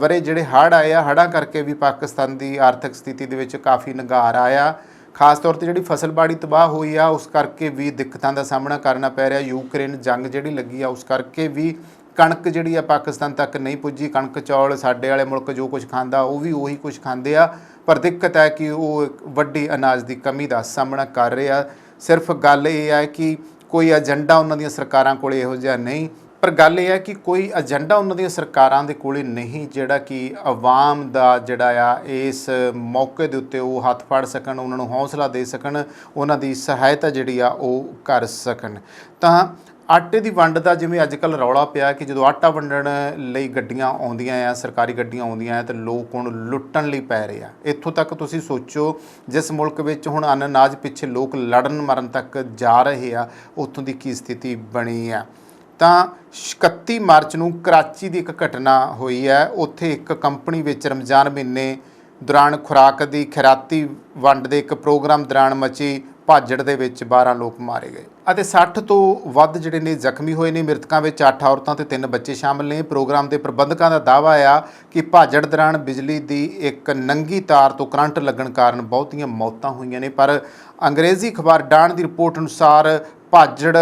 ਵਰੇ ਜਿਹੜੇ ਹੜ੍ਹ ਆਏ ਆ, ਹੜ੍ਹਾਂ ਕਰਕੇ ਵੀ ਪਾਕਿਸਤਾਨ ਦੀ ਆਰਥਿਕ ਸਥਿਤੀ ਦੇ ਵਿੱਚ ਕਾਫੀ ਨਿਘਾਰ ਆਇਆ। ਖਾਸ ਤੌਰ ਤੇ ਜਿਹੜੀ ਫਸਲਬਾੜੀ ਤਬਾਹ ਹੋਈ ਆ ਉਸ ਕਰਕੇ ਵੀ ਦਿੱਕਤਾਂ ਦਾ ਸਾਹਮਣਾ ਕਰਨਾ ਪੈ ਰਿਹਾ। ਯੂਕਰੇਨ ਜੰਗ ਜਿਹੜੀ ਲੱਗੀ ਆ ਉਸ ਕਰਕੇ ਵੀ ਕਣਕ ਜਿਹੜੀ ਆ ਪਾਕਿਸਤਾਨ ਤੱਕ ਨਹੀਂ ਪੁੱਜੀ। ਕਣਕ ਚੌਲ ਸਾਡੇ ਵਾਲੇ ਮੁਲਕ ਜੋ ਕੁਝ ਖਾਂਦਾ ਉਹ ਵੀ ਉਹੀ ਕੁਝ ਖਾਂਦੇ ਆ, ਪਰ ਦਿੱਕਤ ਹੈ ਕਿ ਉਹ ਇੱਕ ਵੱਡੀ ਅਨਾਜ ਦੀ ਕਮੀ ਦਾ ਸਾਹਮਣਾ ਕਰ ਰਹੇ ਆ। ਸਿਰਫ ਗੱਲ ਇਹ ਹੈ ਕਿ ਕੋਈ ਏਜੰਡਾ ਉਹਨਾਂ ਦੀਆਂ ਸਰਕਾਰਾਂ ਕੋਲ ਇਹੋ ਜਿਹਾ ਨਹੀਂ, ਪਰ ਗੱਲ ਇਹ ਹੈ ਕਿ ਕੋਈ ਏਜੰਡਾ ਉਹਨਾਂ ਦੀਆਂ ਸਰਕਾਰਾਂ ਦੇ ਕੋਲ ਨਹੀਂ ਜਿਹੜਾ ਕਿ ਆਵਾਮ ਦਾ ਜਿਹੜਾ ਆ ਇਸ ਮੌਕੇ ਦੇ ਉੱਤੇ ਉਹ ਹੱਥ ਫੜ ਸਕਣ, ਉਹਨਾਂ ਨੂੰ ਹੌਸਲਾ ਦੇ ਸਕਣ, ਉਹਨਾਂ ਦੀ ਸਹਾਇਤਾ ਜਿਹੜੀ ਆ ਉਹ ਕਰ ਸਕਣ। ਤਾਂ ਆਟੇ ਦੀ ਵੰਡ ਦਾ ਜਿਵੇਂ ਅੱਜ ਕੱਲ੍ਹ ਰੌਲਾ ਪਿਆ ਕਿ ਜਦੋਂ ਆਟਾ ਵੰਡਣ ਲਈ ਗੱਡੀਆਂ ਆਉਂਦੀਆਂ ਆ, ਸਰਕਾਰੀ ਗੱਡੀਆਂ ਆਉਂਦੀਆਂ ਆ, ਤੇ ਲੋਕ ਹੁਣ ਲੁੱਟਣ ਲਈ ਪੈ ਰਹੇ ਆ। ਇੱਥੋਂ ਤੱਕ ਤੁਸੀਂ ਸੋਚੋ, ਜਿਸ ਮੁਲਕ ਵਿੱਚ ਹੁਣ ਅਨਾਜ ਪਿੱਛੇ ਲੋਕ ਲੜਨ ਮਰਨ ਤੱਕ ਜਾ ਰਹੇ ਆ, ਉੱਥੋਂ ਦੀ ਕੀ ਸਥਿਤੀ ਬਣੀ ਆ। ਤਾਂ 31 ਮਾਰਚ ਨੂੰ ਕਰਾਚੀ ਦੀ ਇੱਕ ਘਟਨਾ ਹੋਈ ਹੈ। ਉੱਥੇ ਇੱਕ ਕੰਪਨੀ ਵਿੱਚ ਰਮਜ਼ਾਨ ਮਹੀਨੇ ਦੌਰਾਨ ਖੁਰਾਕ ਦੀ ਖੈਰਾਤੀ ਵੰਡ ਦੇ ਇੱਕ ਪ੍ਰੋਗਰਾਮ ਦੌਰਾਨ ਮਚੀ ਭਾਜੜ ਦੇ ਵਿੱਚ 12 ਲੋਕ ਮਾਰੇ ਗਏ ਅਤੇ 60 ਤੋਂ ਵੱਧ ਜਿਹੜੇ ਨੇ ਜ਼ਖਮੀ ਹੋਏ ਨੇ। ਮ੍ਰਿਤਕਾਂ ਵਿੱਚ 8 ਔਰਤਾਂ ਤੇ 3 ਬੱਚੇ ਸ਼ਾਮਲ ਨੇ। ਪ੍ਰੋਗਰਾਮ ਦੇ ਪ੍ਰਬੰਧਕਾਂ ਦਾ ਦਾਅਵਾ ਆ ਕਿ ਭਾਜੜ ਦੌਰਾਨ ਬਿਜਲੀ ਦੀ ਇੱਕ ਨੰਗੀ ਤਾਰ ਤੋਂ ਕਰੰਟ ਲੱਗਣ ਕਾਰਨ ਬਹੁਤੀਆਂ ਮੌਤਾਂ ਹੋਈਆਂ ਨੇ। ਪਰ ਅੰਗਰੇਜ਼ੀ ਅਖਬਾਰ ਡਾਨ ਦੀ ਰਿਪੋਰਟ ਅਨੁਸਾਰ ਭਾਜੜ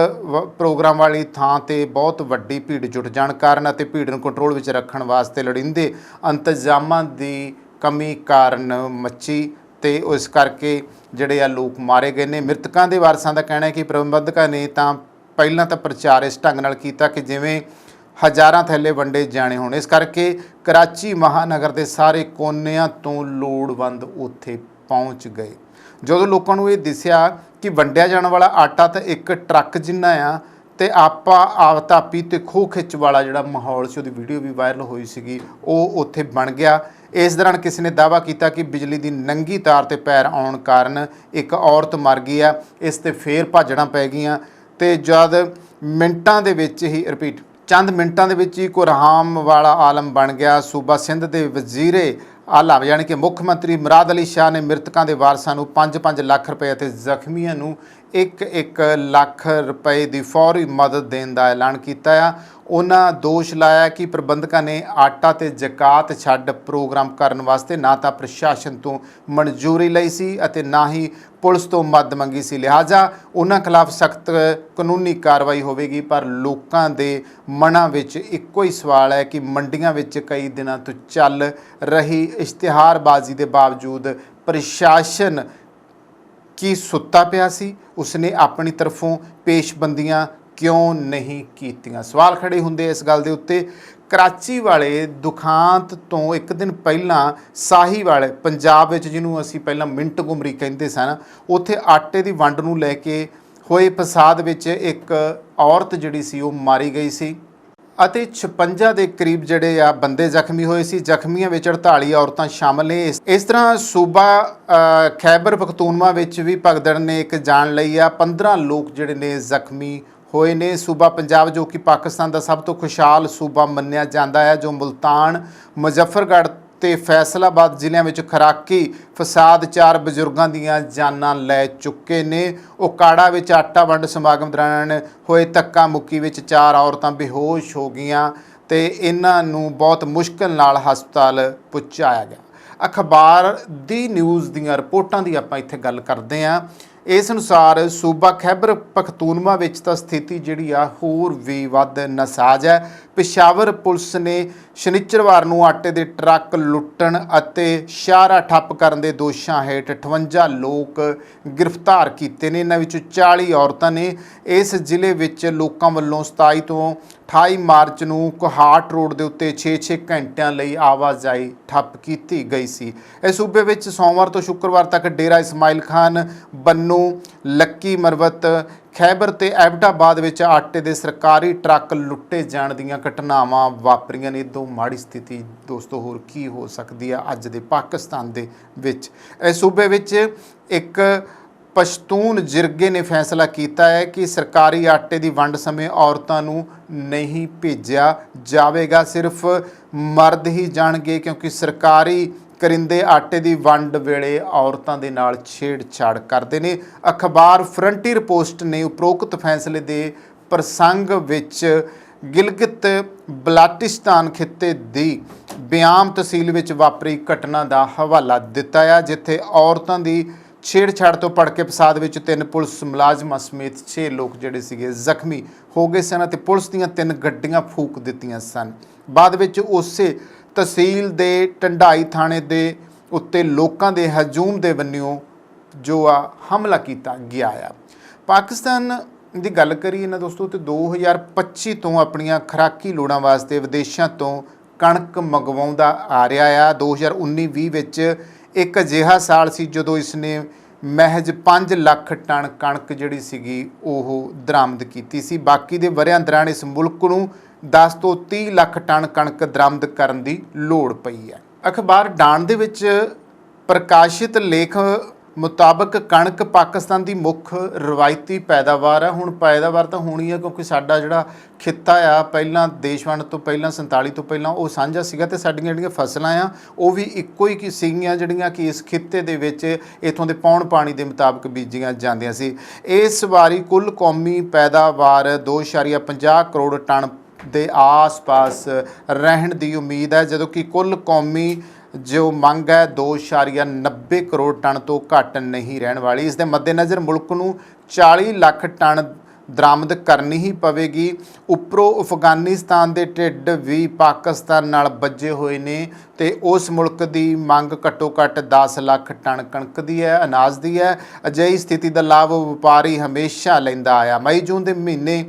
ਪ੍ਰੋਗਰਾਮ ਵਾਲੀ ਥਾਂ ਤੇ ਬਹੁਤ ਵੱਡੀ ਭੀੜ ਜੁਟ ਜਾਣ ਕਾਰਨ ਅਤੇ ਭੀੜ ਨੂੰ ਕੰਟਰੋਲ ਵਿੱਚ ਰੱਖਣ ਵਾਸਤੇ ਲੋੜੀਂਦੇ ਇੰਤਜ਼ਾਮਾਂ ਦੀ ਕਮੀ ਕਾਰਨ ਮੱਚੀ ਤੇ ਇਸ ਕਰਕੇ ਜਿਹੜੇ ਆ ਲੋਕ ਮਾਰੇ ਗਏ ਨੇ। ਮ੍ਰਿਤਕਾਂ ਦੇ ਵਾਰਸਾਂ ਦਾ ਕਹਿਣਾ ਹੈ ਕਿ ਪ੍ਰਬੰਧਕਾਂ ਨੇ ਤਾਂ ਪਹਿਲਾਂ ਤਾਂ ਪ੍ਰਚਾਰ ਇਸ ਢੰਗ ਨਾਲ ਕੀਤਾ ਕਿ ਜਿਵੇਂ ਹਜ਼ਾਰਾਂ ਥੈਲੇ ਵੰਡੇ ਜਾਣੇ ਹੋਣ। ਇਸ ਕਰਕੇ ਕਰਾਚੀ ਮਹਾਨਗਰ ਦੇ ਸਾਰੇ ਕੋਨਿਆਂ ਤੋਂ ਲੋੜਵੰਦ ਉੱਥੇ ਪਹੁੰਚ ਗਏ। ਜਦੋਂ ਲੋਕਾਂ ਨੂੰ ਇਹ ਦਿਸਿਆ ਕਿ ਵੰਡਿਆ ਜਾਣ ਵਾਲਾ ਆਟਾ ਤਾਂ ਇੱਕ ਟਰੱਕ ਜਿੰਨਾ ਆ ਤੇ ਆਪਤਾਪੀ ਤੇ ਖੋਹ ਖਿੱਚ ਵਾਲਾ ਜਿਹੜਾ ਮਾਹੌਲ ਸੀ, ਉਹਦੀ ਵੀਡੀਓ ਵੀ ਵਾਇਰਲ ਹੋਈ ਸੀਗੀ, ਉਹ ਉੱਥੇ ਬਣ ਗਿਆ। ਇਸ ਦੌਰਾਨ ਕਿਸੇ ਨੇ ਦਾਅਵਾ ਕੀਤਾ ਕਿ ਬਿਜਲੀ ਦੀ ਨੰਗੀ ਤਾਰ ਤੇ ਪੈਰ ਆਉਣ ਕਾਰਨ ਇੱਕ ਔਰਤ ਮਰ ਗਈ ਆ। ਇਸ ਤੇ ਫੇਰ ਭਾਜੜਾਂ ਪੈ ਗਈਆਂ ਤੇ ਜਦ ਮਿੰਟਾਂ ਦੇ ਵਿੱਚ ਹੀ ਚੰਦ ਮਿੰਟਾਂ ਦੇ ਵਿੱਚ ਹੀ ਕੁਰਹਾਮ ਵਾਲਾ ਆਲਮ ਬਣ ਗਿਆ। ਸੂਬਾ ਸਿੰਧ ਦੇ ਵਜ਼ੀਰੇ ਆਲਾ ਯਾਨੀ ਕਿ ਮੁੱਖ ਮੰਤਰੀ ਮੁਰਾਦ ਅਲੀ ਸ਼ਾਹ ਨੇ ਮ੍ਰਿਤਕਾਂ ਦੇ ਵਾਰਸਾਂ ਨੂੰ 5-5 ਲੱਖ ਰੁਪਏ ਅਤੇ ਜ਼ਖਮੀਆਂ ਨੂੰ 1-1 ਲੱਖ ਰੁਪਏ ਦੀ ਫੌਰੀ ਮਦਦ ਦੇਣ ਦਾ ਐਲਾਨ ਕੀਤਾ ਆ। ਉਹਨਾਂ ਦੋਸ਼ ਲਾਇਆ ਕਿ ਪ੍ਰਬੰਧਕਾਂ ਨੇ ਆਟਾ ਤੇ ਜ਼ਕਾਤ ਛੱਡ ਪ੍ਰੋਗਰਾਮ ਕਰਨ ਵਾਸਤੇ ਨਾ ਤਾਂ ਪ੍ਰਸ਼ਾਸਨ ਤੋਂ ਮਨਜ਼ੂਰੀ ਲਈ ਸੀ ਅਤੇ ਨਾ ਹੀ ਪੁਲਿਸ ਤੋਂ ਮਦਦ ਮੰਗੀ ਸੀ। ਲਿਹਾਜ਼ਾ ਉਹਨਾਂ ਖਿਲਾਫ ਸਖਤ ਕਾਨੂੰਨੀ ਕਾਰਵਾਈ ਹੋਵੇਗੀ। ਪਰ ਲੋਕਾਂ ਦੇ ਮਨਾਂ ਵਿੱਚ ਇੱਕੋ ਹੀ ਸਵਾਲ ਹੈ ਕਿ ਮੰਡੀਆਂ ਵਿੱਚ ਕਈ ਦਿਨਾਂ ਤੋਂ ਚੱਲ ਰਹੀ ਇਸ਼ਤਿਹਾਰਬਾਜ਼ੀ ਦੇ ਬਾਵਜੂਦ ਪ੍ਰਸ਼ਾਸਨ ਕੀ ਸੁੱਤਾ ਪਿਆ ਸੀ? ਉਸਨੇ ਆਪਣੀ ਤਰਫੋਂ ਪੇਸ਼ਬੰਦੀਆਂ ਕਿਉਂ ਨਹੀਂ ਕੀਤੀਆਂ? ਸਵਾਲ ਖੜੇ ਹੁੰਦੇ ਇਸ ਗੱਲ ਦੇ ਉੱਤੇ। ਕਰਾਚੀ ਵਾਲੇ ਦੁਖਾਂਤ ਤੋਂ ਇੱਕ ਦਿਨ ਪਹਿਲਾਂ ਸਾਹੀਵਾਲ ਪੰਜਾਬ ਵਿੱਚ, ਜਿਹਨੂੰ ਅਸੀਂ ਪਹਿਲਾਂ ਮਿੰਟ ਗੁਮਰੀ ਕਹਿੰਦੇ ਸਨ, ਉੱਥੇ ਆਟੇ ਦੀ ਵੰਡ ਨੂੰ ਲੈ ਕੇ ਹੋਏ ਫਸਾਦ ਵਿੱਚ ਇੱਕ ਔਰਤ ਜਿਹੜੀ ਸੀ ਉਹ ਮਾਰੀ ਗਈ ਸੀ ਅਤੇ 56 ਦੇ ਕਰੀਬ ਜਿਹੜੇ ਆ ਬੰਦੇ ਜ਼ਖਮੀ ਹੋਏ ਸੀ। ਜ਼ਖਮੀਆਂ ਵਿੱਚ 48 ਔਰਤਾਂ ਸ਼ਾਮਲ ਨੇ। ਇਸ ਤਰ੍ਹਾਂ ਸੂਬਾ ਖੈਬਰ ਪਖਤੂਨਵਾ ਵਿੱਚ ਵੀ ਭਗਦੜ ਨੇ ਇੱਕ ਜਾਨ ਲਈ ਆ। 15 ਲੋਕ ਜਿਹੜੇ ਨੇ ਜ਼ਖਮੀ ਹੋਏ ਨੇ। ਸੂਬਾ ਪੰਜਾਬ ਜੋ ਕਿ ਪਾਕਿਸਤਾਨ ਦਾ ਸਭ ਤੋਂ ਖੁਸ਼ਹਾਲ ਸੂਬਾ ਮੰਨਿਆ ਜਾਂਦਾ ਹੈ, ਜੋ ਮੁਲਤਾਨ, ਮੁਜ਼ੱਫਰਗੜ੍ਹ ਤੇ ਫੈਸਲਾਬਾਦ ਜ਼ਿਲ੍ਹਿਆਂ ਵਿੱਚ ਖੁਰਾਕੀ ਫਸਾਦ 4 ਬਜ਼ੁਰਗਾਂ ਦੀਆਂ ਜਾਨਾਂ ਲੈ ਚੁੱਕੇ ਨੇ। ਉਕਾੜਾ ਵਿੱਚ ਆਟਾ ਵੰਡ ਸਮਾਗਮ ਦੌਰਾਨ ਹੋਏ ਧੱਕਾ ਮੁੱਕੀ ਵਿੱਚ 4 ਔਰਤਾਂ ਬੇਹੋਸ਼ ਹੋ ਗਈਆਂ ਤੇ ਇਹਨਾਂ ਨੂੰ ਬਹੁਤ ਮੁਸ਼ਕਲ ਨਾਲ ਹਸਪਤਾਲ ਪਹੁੰਚਾਇਆ ਗਿਆ। ਅਖਬਾਰ ਦੀ ਨਿਊਜ਼ ਦੀਆਂ ਰਿਪੋਰਟਾਂ ਦੀ ਆਪਾਂ ਇੱਥੇ ਗੱਲ ਕਰਦੇ ਹਾਂ। ਇਸ ਅਨੁਸਾਰ ਸੂਬਾ ਖੈਬਰ ਪਖਤੂਨਵਾ ਵਿੱਚ ਤਾਂ ਸਥਿਤੀ ਜਿਹੜੀ ਆ ਹੋਰ ਵੀ ਵੱਧ ਨਾਸਾਜ਼ ਹੈ। ਪਿਸ਼ਾਵਰ ਪੁਲਿਸ ਨੇ ਸ਼ਨੀਚਰਵਾਰ ਨੂੰ ਆਟੇ ਦੇ ਟਰੱਕ ਲੁੱਟਣ ਅਤੇ ਸ਼ਾਹਰਾਹ ਠੱਪ ਕਰਨ ਦੇ ਦੋਸ਼ਾਂ ਹੇਠ 58 ਲੋਕ ਗ੍ਰਿਫਤਾਰ ਕੀਤੇ ਨੇ। ਇਹਨਾਂ ਵਿੱਚੋਂ 40 ਔਰਤਾਂ ਨੇ। ਇਸ ਜ਼ਿਲ੍ਹੇ ਵਿੱਚ ਲੋਕਾਂ ਵੱਲੋਂ 27 ਤੋਂ 28 ਮਾਰਚ ਨੂੰ ਕੋਹਾਟ ਰੋਡ ਦੇ ਉੱਤੇ 6-6 ਘੰਟਿਆਂ ਲਈ ਆਵਾਜਾਈ ਠੱਪ ਕੀਤੀ ਗਈ ਸੀ। ਇਸ ਸੂਬੇ ਵਿੱਚ ਸੋਮਵਾਰ ਤੋਂ ਸ਼ੁੱਕਰਵਾਰ ਤੱਕ ਡੇਰਾ ਇਸਮਾਈਲ ਖਾਨ, ਬੰਨੂ, ਲੱਕੀ ਮਰਵਤ, ਖੈਬਰ ਤੇ ਐਬਟਾਬਾਦ ਵਿੱਚ ਆਟੇ ਦੇ ਸਰਕਾਰੀ ਟਰੱਕ ਲੁੱਟੇ ਜਾਣ ਦੀਆਂ ਘਟਨਾਵਾਂ ਵਾਪਰੀਆਂ ਨੇ। ਦੋ ਮਾੜੀ ਸਥਿਤੀ ਦੋਸਤੋ ਹੋਰ ਕੀ ਹੋ ਸਕਦੀ ਆ ਅੱਜ ਦੇ ਪਾਕਿਸਤਾਨ ਦੇ ਵਿੱਚ। ਇਸ ਸੂਬੇ ਵਿੱਚ ਇੱਕ ਪਸ਼ਤੂਨ ਜਿਰਗੇ ਨੇ ਫੈਸਲਾ ਕੀਤਾ ਹੈ ਕਿ ਸਰਕਾਰੀ ਆਟੇ ਦੀ ਵੰਡ ਸਮੇਂ ਔਰਤਾਂ ਨੂੰ ਨਹੀਂ ਭੇਜਿਆ ਜਾਵੇਗਾ, ਸਿਰਫ ਮਰਦ ਹੀ ਜਾਣਗੇ, ਕਿਉਂਕਿ ਸਰਕਾਰੀ ਕਰਿੰਦੇ ਆਟੇ ਦੀ ਵੰਡ ਵੇਲੇ ਔਰਤਾਂ ਦੇ ਨਾਲ ਛੇੜਛਾੜ ਕਰਦੇ ਨੇ। ਅਖਬਾਰ ਫਰੰਟੀਅਰ ਪੋਸਟ ਨੇ ਉਪਰੋਕਤ ਫੈਸਲੇ ਦੇ ਪ੍ਰਸੰਗ ਵਿੱਚ ਗਿਲਗਿਤ ਬਲਾਟਿਸਤਾਨ ਖਿੱਤੇ ਦੀ ਬਿਆਮ ਤਹਿਸੀਲ ਵਿੱਚ ਵਾਪਰੀ ਘਟਨਾ ਦਾ ਹਵਾਲਾ ਦਿੱਤਾ ਹੈ, ਜਿੱਥੇ ਔਰਤਾਂ ਦੀ ਛੇੜਛਾੜ ਤੋਂ ਭੜਕੇ ਫਸਾਦ ਵਿੱਚ 3 ਪੁਲਿਸ ਮੁਲਾਜ਼ਮਾਂ ਸਮੇਤ 6 ਲੋਕ ਜਿਹੜੇ ਸੀਗੇ ਜ਼ਖਮੀ ਹੋ ਗਏ ਸਨ ਅਤੇ ਪੁਲਿਸ ਦੀਆਂ 3 ਗੱਡੀਆਂ ਫੂਕ ਦਿੱਤੀਆਂ ਸਨ। ਬਾਅਦ ਵਿੱਚ ਉਸੇ ਤਹਿਸੀਲ ਦੇ ਢੰਡਾਈ ਥਾਣੇ ਦੇ ਉੱਤੇ ਲੋਕਾਂ ਦੇ ਹਜੂਮ ਦੇ ਬੰਨਿਓ ਜੋ ਆ ਹਮਲਾ ਕੀਤਾ ਗਿਆ ਆ। ਪਾਕਿਸਤਾਨ ਦੀ ਗੱਲ ਕਰੀਏ ਨਾ ਦੋਸਤੋ ਤੇ 2025 ਤੋਂ ਆਪਣੀਆਂ ਖੁਰਾਕੀ ਲੋੜਾਂ ਵਾਸਤੇ ਵਿਦੇਸ਼ਾਂ ਤੋਂ ਕਣਕ ਮੰਗਵਾਉਂਦਾ ਆ ਰਿਹਾ ਆ। 2019-20 ਵਿੱਚ ਇੱਕ ਅਜਿਹਾ ਸਾਲ ਸੀ ਜਦੋਂ ਇਸ ਨੇ महज 5 ਲੱਖ टन कणक जिहड़ी सीगी ਉਹ ਦਰਾਮਦ ਕੀਤੀ ਸੀ। ਬਾਕੀ ਦੇ ਵਰ੍ਹਿਆਂ ਦੌਰਾਨ ਇਸ ਮੁਲਕ ਨੂੰ 10 ਤੋਂ 30 ਲੱਖ ਟਨ ਕਣਕ ਦਰਾਮਦ ਕਰਨ ਦੀ ਲੋੜ ਪਈ ਹੈ। ਅਖਬਾਰ ਡਾਂਡ ਦੇ ਵਿੱਚ ਪ੍ਰਕਾਸ਼ਿਤ ਲੇਖ ਮੁਤਾਬਕ ਕਣਕ ਪਾਕਿਸਤਾਨ ਦੀ ਮੁੱਖ ਰਵਾਇਤੀ ਪੈਦਾਵਾਰ ਹੈ। ਹੁਣ ਪੈਦਾਵਾਰ ਤਾਂ ਹੋਣੀ ਹੈ ਕਿਉਂਕਿ ਸਾਡਾ ਜਿਹੜਾ ਖਿੱਤਾ ਆ ਪਹਿਲਾਂ ਦੇਸ਼ ਵੰਡ ਤੋਂ ਪਹਿਲਾਂ 47 ਤੋਂ ਪਹਿਲਾਂ ਉਹ ਸਾਂਝਾ ਸੀਗਾ ਤੇ ਸਾਡੀਆਂ ਜਿਹੜੀਆਂ ਫਸਲਾਂ ਆ ਉਹ ਵੀ ਇੱਕੋ ਹੀ ਸੀਗੀਆਂ ਜਿਹੜੀਆਂ ਕਿ ਇਸ ਖਿੱਤੇ ਦੇ ਵਿੱਚ ਇੱਥੋਂ ਦੇ ਪੌਣ ਪਾਣੀ ਦੇ ਮੁਤਾਬਕ ਬੀਜੀਆਂ ਜਾਂਦੀਆਂ ਸੀ। ਇਸ ਵਾਰੀ ਕੁੱਲ ਕੌਮੀ ਪੈਦਾਵਾਰ 2.50 ਕਰੋੜ ਟਨ ਦੇ ਆਸ-ਪਾਸ ਰਹਿਣ ਦੀ ਉਮੀਦ ਹੈ, ਜਦੋਂ ਕਿ ਕੁੱਲ ਕੌਮੀ ਜੋ ਮੰਗ ਹੈ 2.90 ਕਰੋੜ ਟਨ ਤੋਂ ਘੱਟ ਨਹੀਂ ਰਹਿਣ ਵਾਲੀ। ਇਸ ਦੇ ਮੱਦੇਨਜ਼ਰ ਮੁਲਕ ਨੂੰ 40 ਲੱਖ ਟਨ ਦਰਾਮਦ ਕਰਨੀ ਹੀ ਪਵੇਗੀ। ਉੱਪਰੋਂ ਅਫਗਾਨਿਸਤਾਨ ਦੇ ਢਿੱਡ ਵੀ ਪਾਕਿਸਤਾਨ ਨਾਲ ਵੱਜੇ ਹੋਏ ਨੇ ਤੇ ਉਸ ਮੁਲਕ ਦੀ ਮੰਗ ਘੱਟੋ ਘੱਟ 10 ਲੱਖ ਟਨ ਕਣਕ ਦੀ ਹੈ, ਅਨਾਜ ਦੀ ਹੈ। ਅਜਿਹੀ ਸਥਿਤੀ ਦਾ ਲਾਭ ਵਪਾਰੀ ਹਮੇਸ਼ਾ ਲੈਂਦਾ ਆਇਆ। ਮਈ ਜੂਨ ਦੇ ਮਹੀਨੇ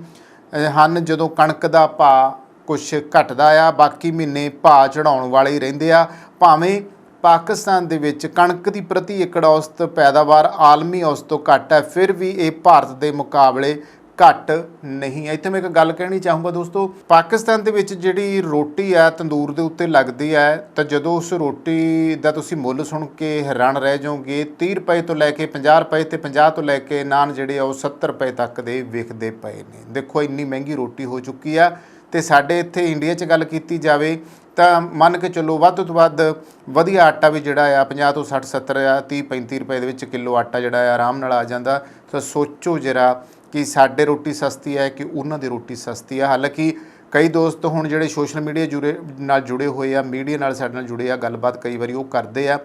ਹਨ ਜਦੋਂ ਕਣਕ ਦਾ ਭਾਅ ਕੁਛ ਘਟਦਾ ਆ, ਬਾਕੀ ਮਹੀਨੇ ਭਾਅ ਚੜਾਉਣ ਵਾਲੇ ਹੀ ਰਹਿੰਦੇ ਆ। ਭਾਵੇਂ ਪਾਕਿਸਤਾਨ ਦੇ ਵਿੱਚ ਕਣਕ ਦੀ ਪ੍ਰਤੀ ਏਕੜ ਔਸਤ ਪੈਦਾਵਾਰ ਆਲਮੀ ਔਸਤ ਤੋਂ ਘੱਟ ਹੈ, ਫਿਰ ਵੀ ਇਹ ਭਾਰਤ ਦੇ ਮੁਕਾਬਲੇ ਘੱਟ ਨਹੀਂ ਹੈ। ਇੱਥੇ ਮੈਂ ਇੱਕ ਗੱਲ ਕਹਿਣੀ ਚਾਹੂੰਗਾ ਦੋਸਤੋ, ਪਾਕਿਸਤਾਨ ਦੇ ਵਿੱਚ ਜਿਹੜੀ ਰੋਟੀ ਹੈ ਤੰਦੂਰ ਦੇ ਉੱਤੇ ਲੱਗਦੀ ਹੈ ਤਾਂ ਜਦੋਂ ਉਸ ਰੋਟੀ ਦਾ ਤੁਸੀਂ ਮੁੱਲ ਸੁਣ ਕੇ ਹੈਰਾਨ ਰਹਿ ਜਾਓਗੇ। 30 ਰੁਪਏ ਤੋਂ ਲੈ ਕੇ 50 ਰੁਪਏ ਤੇ 50 ਤੋਂ ਲੈ ਕੇ ਨਾਨ ਜਿਹੜੇ ਆ ਉਹ 70 ਰੁਪਏ ਤੱਕ ਦੇ ਵਿਕਦੇ ਪਏ ਨੇ। ਦੇਖੋ ਇੰਨੀ ਮਹਿੰਗੀ ਰੋਟੀ ਹੋ ਚੁੱਕੀ ਆ। ਤੇ ਸਾਡੇ ਇੱਥੇ ਇੰਡੀਆ 'ਚ ਗੱਲ ਕੀਤੀ ਜਾਵੇ ਤਾਂ ਮੰਨ ਕੇ ਚੱਲੋ ਵੱਧ ਤੋਂ ਵੱਧ ਵਧੀਆ ਆਟਾ ਵੀ ਜਿਹੜਾ ਆ 50 ਤੋਂ 60 70 ਆ 30 35 ਰੁਪਏ ਦੇ ਵਿੱਚ ਕਿਲੋ ਆਟਾ ਜਿਹੜਾ ਆ ਆਰਾਮ ਨਾਲ ਆ ਜਾਂਦਾ। ਤਾਂ ਸੋਚੋ ਜਰਾ ਕਿ ਸਾਡੇ ਰੋਟੀ ਸਸਤੀ ਹੈ ਕਿ ਉਹਨਾਂ ਦੀ ਰੋਟੀ ਸਸਤੀ ਆ। ਹਾਲਾਂਕਿ ਕਈ ਦੋਸਤ ਹੁਣ ਜਿਹੜੇ ਸੋਸ਼ਲ ਮੀਡੀਆ ਨਾਲ ਜੁੜੇ ਹੋਏ ਆ, ਮੀਡੀਆ ਨਾਲ ਸਾਡੇ ਨਾਲ ਜੁੜੇ ਆ, ਗੱਲਬਾਤ ਕਈ ਵਾਰੀ ਉਹ ਕਰਦੇ ਆ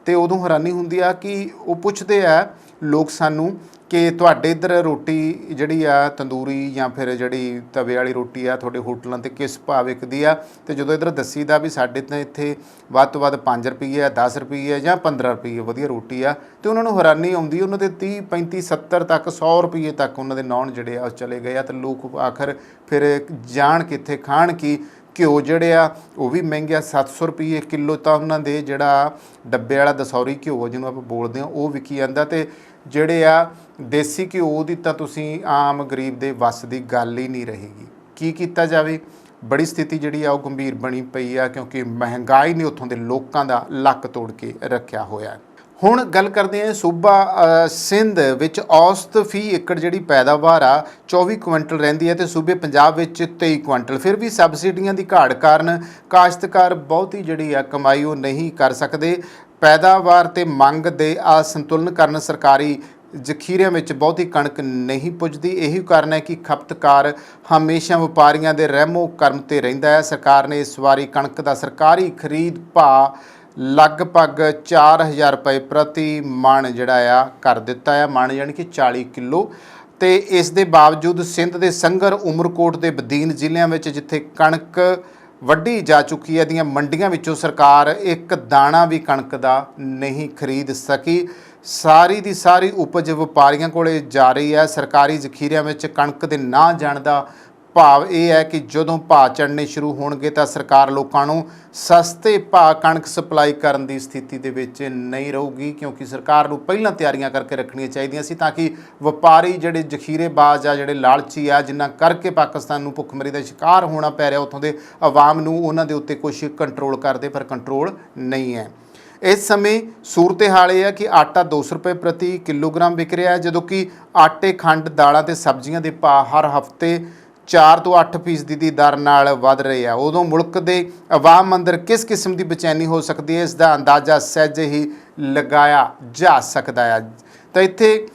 ਤੇ ਉਦੋਂ ਹੈਰਾਨੀ ਹੁੰਦੀ ਆ ਕਿ ਉਹ ਪੁੱਛਦੇ ਆ ਲੋਕ ਸਾਨੂੰ ਕਿ ਤੁਹਾਡੇ ਇੱਧਰ ਰੋਟੀ ਜਿਹੜੀ ਆ ਤੰਦੂਰੀ ਜਾਂ ਫਿਰ ਜਿਹੜੀ ਤਵੇ ਵਾਲੀ ਰੋਟੀ ਆ ਤੁਹਾਡੇ ਹੋਟਲਾਂ 'ਤੇ ਕਿਸ ਭਾਅ ਵਿਕਦੀ ਆ। ਤੇ ਜਦੋਂ ਇੱਧਰ ਦੱਸੀਦਾ ਵੀ ਸਾਡੇ ਤਾਂ ਇੱਥੇ ਵੱਧ ਤੋਂ ਵੱਧ 5 ਰੁਪਈਏ 10 ਰੁਪਈਏ ਜਾਂ 15 ਰੁਪਈਏ ਵਧੀਆ ਰੋਟੀ ਆ, ਤੇ ਉਹਨਾਂ ਨੂੰ ਹੈਰਾਨੀ ਆਉਂਦੀ। ਉਹਨਾਂ ਦੇ 30 35 70 ਤੱਕ 100 ਰੁਪਈਏ ਤੱਕ ਉਹਨਾਂ ਦੇ ਨਾਨ ਜਿਹੜੇ ਆ ਉਹ ਚਲੇ ਗਏ ਆ। ਤੇ ਲੋਕ ਆਖਰ ਫਿਰ ਜਾਣ ਕਿੱਥੇ, ਖਾਣ ਕੀ। ਘਿਓ ਜਿਹੜੇ ਆ ਉਹ ਵੀ ਮਹਿੰਗੇ ਆ, 700 ਰੁਪਈਏ ਕਿਲੋ ਤਾਂ ਉਹਨਾਂ ਦੇ ਜਿਹੜਾ ਡੱਬੇ ਵਾਲਾ ਦਸੌਰੀ ਘਿਓ ਜਿਹਨੂੰ ਆਪਾਂ ਬੋਲਦੇ ਹਾਂ ਉਹ ਵਿਕੀ ਜਾਂਦਾ। ਤੇ ਜਿਹੜੇ ਆ ਦੇਸੀ ਘਿਓ ਦੀ ਤਾਂ ਤੁਸੀਂ ਆਮ ਗਰੀਬ ਦੇ ਵੱਸ ਦੀ ਗੱਲ ਹੀ ਨਹੀਂ ਰਹੇਗੀ। ਕੀ ਕੀਤਾ ਜਾਵੇ, ਬੜੀ ਸਥਿਤੀ ਜਿਹੜੀ ਆ ਉਹ ਗੰਭੀਰ ਬਣੀ ਪਈ ਆ ਕਿਉਂਕਿ ਮਹਿੰਗਾਈ ਨੇ ਉੱਥੋਂ ਦੇ ਲੋਕਾਂ ਦਾ ਲੱਕ ਤੋੜ ਕੇ ਰੱਖਿਆ ਹੋਇਆ। ਹੁਣ ਗੱਲ ਕਰਦੇ ਹਾਂ ਸੂਬਾ ਸਿੰਧ ਵਿੱਚ ਔਸਤ ਫੀ ਏਕੜ ਜਿਹੜੀ ਪੈਦਾਵਾਰ ਆ 24 ਕੁਇੰਟਲ ਰਹਿੰਦੀ ਹੈ ਤੇ ਸੂਬੇ ਪੰਜਾਬ ਵਿੱਚ 23 ਕੁਇੰਟਲ। ਫਿਰ ਵੀ ਸਬਸਿਡੀਆਂ ਦੀ ਘਾਟ ਕਾਰਨ ਕਾਸ਼ਤਕਾਰ ਬਹੁਤੀ ਜਿਹੜੀ ਆ ਕਮਾਈ ਉਹ ਨਹੀਂ ਕਰ ਸਕਦੇ। ਪੈਦਾਵਾਰ ਤੇ ਮੰਗ ਦੇ ਅਸੰਤੁਲਨ ਕਾਰਨ ਸਰਕਾਰੀ ਜ਼ਖੀਰਿਆਂ ਵਿੱਚ ਬਹੁਤੀ ਕਣਕ ਨਹੀਂ ਪੁੱਜਦੀ। ਇਹੀ ਕਾਰਨ ਹੈ ਕਿ ਖਪਤਕਾਰ ਹਮੇਸ਼ਾ ਵਪਾਰੀਆਂ ਦੇ ਰਹਿਮੋ ਕਰਮ ਤੇ ਰਹਿੰਦਾ ਹੈ। ਸਰਕਾਰ ਨੇ ਇਸ ਵਾਰੀ ਕਣਕ ਦਾ ਸਰਕਾਰੀ ਖਰੀਦ ਭਾਅ ਲਗਭਗ 4000 ਰੁਪਏ ਪ੍ਰਤੀ ਮਣ ਜਿਹੜਾ ਆ ਕਰ ਦਿੱਤਾ ਹੈ, ਮਣ ਯਾਨੀ ਕਿ 40 ਕਿਲੋ। ਤੇ ਇਸ ਦੇ ਬਾਵਜੂਦ ਸਿੰਧ ਦੇ ਸੰਗਰ, ਉਮਰਕੋਟ ਦੇ ਬਦੀਨ ਜ਼ਿਲ੍ਹਿਆਂ ਵਿੱਚ ਜਿੱਥੇ ਕਣਕ ਵੱਢੀ ਜਾ ਚੁੱਕੀ ਹੈ ਦੀਆਂ ਮੰਡੀਆਂ ਵਿੱਚੋਂ ਸਰਕਾਰ ਇੱਕ ਦਾਣਾ ਵੀ ਕਣਕ ਦਾ ਨਹੀਂ ਖਰੀਦ ਸਕੀ। ਸਾਰੀ ਦੀ ਸਾਰੀ ਉਪਜ ਵਪਾਰੀਆਂ ਕੋਲੇ ਜਾ ਰਹੀ ਹੈ। ਸਰਕਾਰੀ ਜ਼ਖੀਰਿਆਂ ਵਿੱਚ ਕਣਕ ਦੇ ਨਾ ਜਾਣ ਦਾ ਭਾਵ ਇਹ ਹੈ ਕਿ ਜਦੋਂ ਭਾਅ ਚੜ੍ਹਨੇ ਸ਼ੁਰੂ ਹੋਣਗੇ ਤਾਂ ਸਰਕਾਰ ਲੋਕਾਂ ਨੂੰ ਸਸਤੇ ਭਾਅ ਕਣਕ ਸਪਲਾਈ ਕਰਨ ਦੀ ਸਥਿਤੀ ਦੇ ਵਿੱਚ ਨਹੀਂ ਰਹੂਗੀ, ਕਿਉਂਕਿ ਸਰਕਾਰ ਨੂੰ ਪਹਿਲਾਂ ਤਿਆਰੀਆਂ ਕਰਕੇ ਰੱਖਣੀਆਂ ਚਾਹੀਦੀਆਂ ਸੀ ਤਾਂ ਕਿ ਵਪਾਰੀ ਜਿਹੜੇ ਜ਼ਖੀਰੇਬਾਜ਼ ਆ, ਜਿਹੜੇ ਲਾਲਚੀ ਆ, ਜਿਨ੍ਹਾਂ ਕਰਕੇ ਪਾਕਿਸਤਾਨ ਨੂੰ ਭੁੱਖਮਰੀ ਦਾ ਸ਼ਿਕਾਰ ਹੋਣਾ ਪੈ ਰਿਹਾ ਉੱਥੋਂ ਦੇ ਆਵਾਮ ਨੂੰ, ਉਹਨਾਂ ਦੇ ਉੱਤੇ ਕੁਛ ਕੰਟਰੋਲ ਕਰਦੇ, ਪਰ ਕੰਟਰੋਲ ਨਹੀਂ ਹੈ। ਇਸ ਸਮੇਂ ਸੂਰਤ ਹਾਲ ਇਹ ਹੈ ਕਿ ਆਟਾ 200 ਰੁਪਏ ਪ੍ਰਤੀ ਕਿਲੋਗ੍ਰਾਮ ਵਿਕ ਰਿਹਾ ਹੈ, ਜਦੋਂ ਕਿ ਆਟੇ, ਖੰਡ, ਦਾਲਾਂ ਤੇ ਸਬਜ਼ੀਆਂ ਦੇ ਭਾਅ ਹਰ ਹਫ਼ਤੇ 4 ਤੋਂ 8% ਦੀ ਦਰ ਨਾਲ ਵੱਧ ਰਹੇ ਆ। ਉਦੋਂ ਮੁਲਕ ਦੇ ਆਵਾਮ ਅੰਦਰ ਕਿਸ ਕਿਸਮ ਦੀ ਬੇਚੈਨੀ ਹੋ ਸਕਦੀ ਹੈ, ਇਸ ਦਾ ਅੰਦਾਜ਼ਾ ਸਹਿਜ ਹੀ ਲਗਾਇਆ ਜਾ ਸਕਦਾ ਹੈ। ਤਾਂ ਇੱਥੇ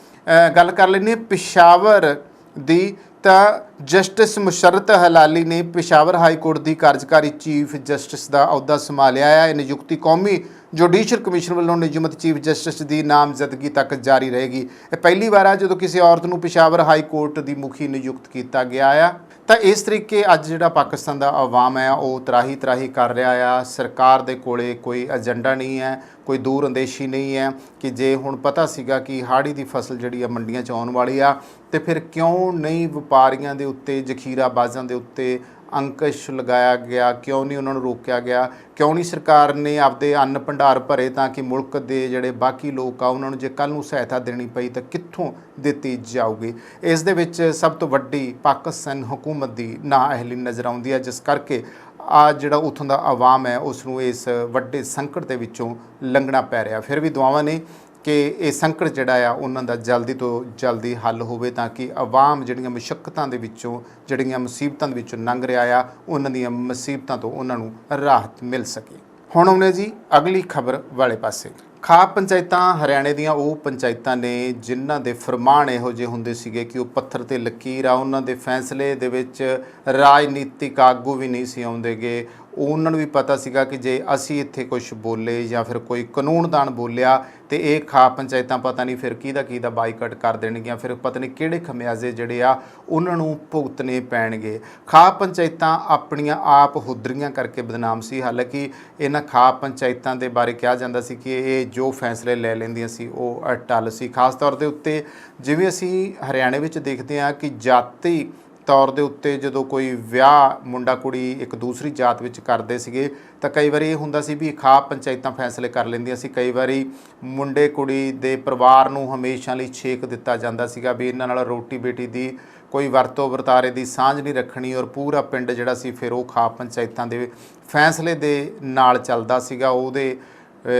ਗੱਲ ਕਰ ਲੈਂਦੇ ਹਾਂ ਪਿਸ਼ਾਵਰ ਦੀ। ਤਾਂ ਜਸਟਿਸ ਮੁਸ਼ਰਤ ਹਲਾਲੀ ਨੇ ਪਿਸ਼ਾਵਰ ਹਾਈ ਕੋਰਟ ਦੀ ਕਾਰਜਕਾਰੀ ਚੀਫ ਜਸਟਿਸ ਦਾ ਅਹੁਦਾ ਸੰਭਾਲਿਆ ਹੈ। ਇਹ ਨਿਯੁਕਤੀ ਕੌਮੀ ਜੁਡੀਸ਼ੀਅਲ ਕਮਿਸ਼ਨ ਵੱਲੋਂ ਨਿਯਮਤ ਚੀਫ ਜਸਟਿਸ ਦੀ ਨਾਮਜ਼ਦਗੀ ਤੱਕ ਜਾਰੀ ਰਹੇਗੀ। ਇਹ ਪਹਿਲੀ ਵਾਰ ਹੈ ਜਦੋਂ ਕਿਸੇ ਔਰਤ ਨੂੰ ਪਿਸ਼ਾਵਰ ਹਾਈ ਕੋਰਟ ਦੀ ਮੁਖੀ ਨਿਯੁਕਤ ਕੀਤਾ ਗਿਆ ਆ। ਤਾਂ ਇਸ ਤਰੀਕੇ ਅੱਜ ਜਿਹੜਾ ਪਾਕਿਸਤਾਨ ਦਾ ਆਵਾਮ ਹੈ ਉਹ ਤਰਾਹੀ ਕਰ ਰਿਹਾ ਆ। ਸਰਕਾਰ ਦੇ ਕੋਲੇ ਕੋਈ ਏਜੰਡਾ ਨਹੀਂ ਹੈ, ਕੋਈ ਦੂਰ ਅੰਦੇਸ਼ੀ ਨਹੀਂ ਹੈ ਕਿ ਜੇ ਹੁਣ ਪਤਾ ਸੀਗਾ ਕਿ ਹਾੜੀ ਦੀ ਫਸਲ ਜਿਹੜੀ ਆ ਮੰਡੀਆਂ 'ਚ ਆਉਣ ਵਾਲੀ ਆ ਤੇ ਫਿਰ ਕਿਉਂ ਨਹੀਂ ਵਪਾਰੀਆਂ ਦੇ ਉੱਤੇ, ਜ਼ਖੀਰਾਬਾਜ਼ਾਂ ਦੇ ਉੱਤੇ ਅੰਕੁਸ਼ ਲਗਾਇਆ ਗਿਆ, ਕਿਉਂ ਨਹੀਂ ਉਹਨਾਂ ਨੂੰ ਰੋਕਿਆ ਗਿਆ, ਕਿਉਂ ਨਹੀਂ ਸਰਕਾਰ ਨੇ ਆਪਦੇ ਅੰਨ ਭੰਡਾਰ ਭਰੇ ਤਾਂ ਕਿ ਮੁਲਕ ਦੇ ਜਿਹੜੇ ਬਾਕੀ ਲੋਕ ਆ ਉਹਨਾਂ ਨੂੰ ਜੇ ਕੱਲ੍ਹ ਨੂੰ ਸਹਾਇਤਾ ਦੇਣੀ ਪਈ ਤਾਂ ਕਿੱਥੋਂ ਦਿੱਤੀ ਜਾਊਗੀ। ਇਸ ਦੇ ਵਿੱਚ ਸਭ ਤੋਂ ਵੱਡੀ ਪਾਕਿਸਤਾਨ ਹੁਕੂਮਤ ਦੀ ਨਾਅਹਿਲੀ ਨਜ਼ਰ ਆਉਂਦੀ ਹੈ, ਜਿਸ ਕਰਕੇ ਆ ਜਿਹੜਾ ਉੱਥੋਂ ਦਾ ਆਵਾਮ ਹੈ ਉਸ ਨੂੰ ਇਸ ਵੱਡੇ ਸੰਕਟ ਦੇ ਵਿੱਚੋਂ ਲੰਘਣਾ ਪੈ ਰਿਹਾ। ਫਿਰ ਵੀ ਦੁਆਵਾਂ ਨੇ ਕਿ ਇਹ ਸੰਕਟ ਜਿਹੜਾ ਆ ਉਹਨਾਂ ਦਾ ਜਲਦੀ ਤੋਂ ਜਲਦੀ ਹੱਲ ਹੋਵੇ ਤਾਂ ਕਿ ਆਵਾਮ ਜਿਹੜੀਆਂ ਮੁਸ਼ੱਕਤਾਂ ਦੇ ਵਿੱਚੋਂ, ਜਿਹੜੀਆਂ ਮੁਸੀਬਤਾਂ ਦੇ ਵਿੱਚੋਂ ਲੰਘ ਰਿਹਾ ਆ, ਉਹਨਾਂ ਦੀਆਂ ਮੁਸੀਬਤਾਂ ਤੋਂ ਉਹਨਾਂ ਨੂੰ ਰਾਹਤ ਮਿਲ ਸਕੇ। ਹੁਣ ਆਉਂਦੇ ਜੀ ਅਗਲੀ ਖਬਰ ਵਾਲੇ ਪਾਸੇ। ਖਾਪ ਪੰਚਾਇਤਾਂ ਹਰਿਆਣੇ ਦੀਆਂ ਉਹ ਪੰਚਾਇਤਾਂ ਨੇ ਜਿਨ੍ਹਾਂ ਦੇ ਫਰਮਾਨ ਇਹੋ ਜਿਹੇ ਹੁੰਦੇ ਸੀਗੇ ਕਿ ਉਹ ਪੱਥਰ 'ਤੇ ਲਕੀਰ ਆ, ਉਹਨਾਂ ਦੇ ਫੈਸਲੇ ਦੇ ਵਿੱਚ ਰਾਜਨੀਤਿਕ ਆਗੂ ਵੀ ਨਹੀਂ ਸੀ ਆਉਂਦੇਗੇ। ਉਹਨਾਂ ਨੂੰ ਵੀ ਪਤਾ ਸੀਗਾ ਕਿ ਜੇ ਅਸੀਂ ਇੱਥੇ ਕੁਝ ਬੋਲੇ ਜਾਂ ਫਿਰ ਕੋਈ ਕਾਨੂੰਨਦਾਨ ਬੋਲਿਆ ਤੇ ਇਹ ਖਾਪ ਪੰਚਾਇਤਾਂ ਪਤਾ ਨਹੀਂ ਫਿਰ ਕਿਹਦਾ ਬਾਈਕਾਟ ਕਰ ਦੇਣਗੀਆਂ, ਫਿਰ ਪਤਾ ਨਹੀਂ ਕਿਹੜੇ ਖਮਿਆਜ਼ੇ ਜਿਹੜੇ ਆ ਉਹਨਾਂ ਨੂੰ ਭੁਗਤਣੇ ਪੈਣਗੇ। ਖਾਪ ਪੰਚਾਇਤਾਂ ਆਪਣੀਆਂ ਆਪ ਹੁਦਰੀਆਂ ਕਰਕੇ ਬਦਨਾਮ ਸੀ। ਹਾਲਾਂਕਿ ਇਹਨਾਂ ਖਾਪ ਪੰਚਾਇਤਾਂ ਦੇ ਬਾਰੇ ਕਿਹਾ ਜਾਂਦਾ ਸੀ ਕਿ ਇਹ ਜੋ ਫੈਸਲੇ ਲੈ ਲੈਂਦੀਆਂ ਸੀ ਉਹ ਅਟੱਲ ਸੀ। ਖਾਸ ਤੌਰ ਦੇ ਉੱਤੇ ਜਿਵੇਂ ਅਸੀਂ ਹਰਿਆਣੇ ਵਿੱਚ ਦੇਖਦੇ ਹਾਂ ਕਿ ਜਾਤੀ ਤੌਰ ਦੇ ਉੱਤੇ ਜਦੋਂ ਕੋਈ ਵਿਆਹ ਮੁੰਡਾ ਕੁੜੀ ਇੱਕ ਦੂਸਰੀ ਜਾਤ ਵਿੱਚ ਕਰਦੇ ਸੀਗੇ ਤਾਂ ਕਈ ਵਾਰੀ ਇਹ ਹੁੰਦਾ ਸੀ ਵੀ ਖਾਪ ਪੰਚਾਇਤਾਂ ਫੈਸਲੇ ਕਰ ਲੈਂਦੀਆਂ ਸੀ। ਕਈ ਵਾਰੀ ਮੁੰਡੇ ਕੁੜੀ ਦੇ ਪਰਿਵਾਰ ਨੂੰ ਹਮੇਸ਼ਾ ਲਈ ਛੇਕ ਦਿੱਤਾ ਜਾਂਦਾ ਸੀਗਾ ਵੀ ਇਹਨਾਂ ਨਾਲ ਰੋਟੀ ਬੇਟੀ ਦੀ ਕੋਈ ਵਰਤੋਂ ਵਰਤਾਰੇ ਦੀ ਸਾਂਝ ਨਹੀਂ ਰੱਖਣੀ, ਔਰ ਪੂਰਾ ਪਿੰਡ ਜਿਹੜਾ ਸੀ ਫਿਰ ਉਹ ਖਾਪ ਪੰਚਾਇਤਾਂ ਦੇ ਫੈਸਲੇ ਦੇ ਨਾਲ ਚੱਲਦਾ ਸੀਗਾ, ਉਹਦੇ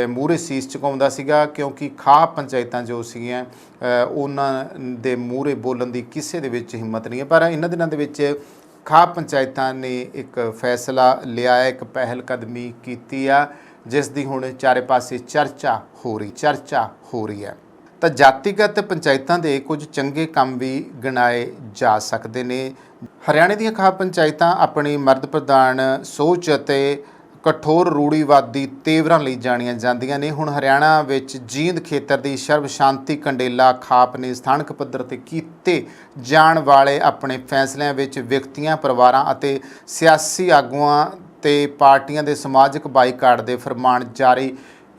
ਮੂਹਰੇ ਸੀਸ ਝੁਕਾਉਂਦਾ ਸੀਗਾ, ਕਿਉਂਕਿ ਖਾਪ ਪੰਚਾਇਤਾਂ ਜੋ ਸੀਗੀਆਂ ਉਹਨਾਂ ਦੇ ਮੂਹਰੇ ਬੋਲਣ ਦੀ ਕਿਸੇ ਦੇ ਵਿੱਚ ਹਿੰਮਤ ਨਹੀਂ ਹੈ। ਪਰ ਇਹਨਾਂ ਦਿਨਾਂ ਦੇ ਵਿੱਚ ਖਾਪ ਪੰਚਾਇਤਾਂ ਨੇ ਇੱਕ ਫੈਸਲਾ ਲਿਆ ਹੈ, ਇੱਕ ਪਹਿਲ ਕਦਮੀ ਕੀਤੀ ਆ, ਜਿਸ ਦੀ ਹੁਣ ਚਾਰੇ ਪਾਸੇ ਚਰਚਾ ਹੋ ਰਹੀ ਹੈ। ਤਾਂ ਜਾਤੀਗਤ ਪੰਚਾਇਤਾਂ ਦੇ ਕੁਝ ਚੰਗੇ ਕੰਮ ਵੀ ਗਿਣਾਏ ਜਾ ਸਕਦੇ ਨੇ। ਹਰਿਆਣੇ ਦੀਆਂ ਖਾਪ ਪੰਚਾਇਤਾਂ ਆਪਣੀ ਮਰਦ ਪ੍ਰਧਾਨ ਸੋਚ ਅਤੇ ਕਠੋਰ ਰੂੜੀਵਾਦੀ ਤੇਵਰਾਂ ਲਈ ਜਾਣੀਆਂ ਜਾਂਦੀਆਂ ਨੇ। ਹੁਣ ਹਰਿਆਣਾ ਵਿੱਚ ਜੀਂਦ ਖੇਤਰ ਦੀ ਸਰਬ ਸ਼ਾਂਤੀ ਕੰਡੇਲਾ ਖਾਪ ਨੇ ਸਥਾਨਕ ਪੱਧਰ 'ਤੇ ਕੀਤੇ ਜਾਣ ਵਾਲੇ ਆਪਣੇ ਫੈਸਲਿਆਂ ਵਿੱਚ ਵਿਅਕਤੀਆਂ, ਪਰਿਵਾਰਾਂ ਅਤੇ ਸਿਆਸੀ ਆਗੂਆਂ ਤੇ ਪਾਰਟੀਆਂ ਦੇ ਸਮਾਜਿਕ ਬਾਈਕਾਟ ਦੇ ਫਰਮਾਨ ਜਾਰੀ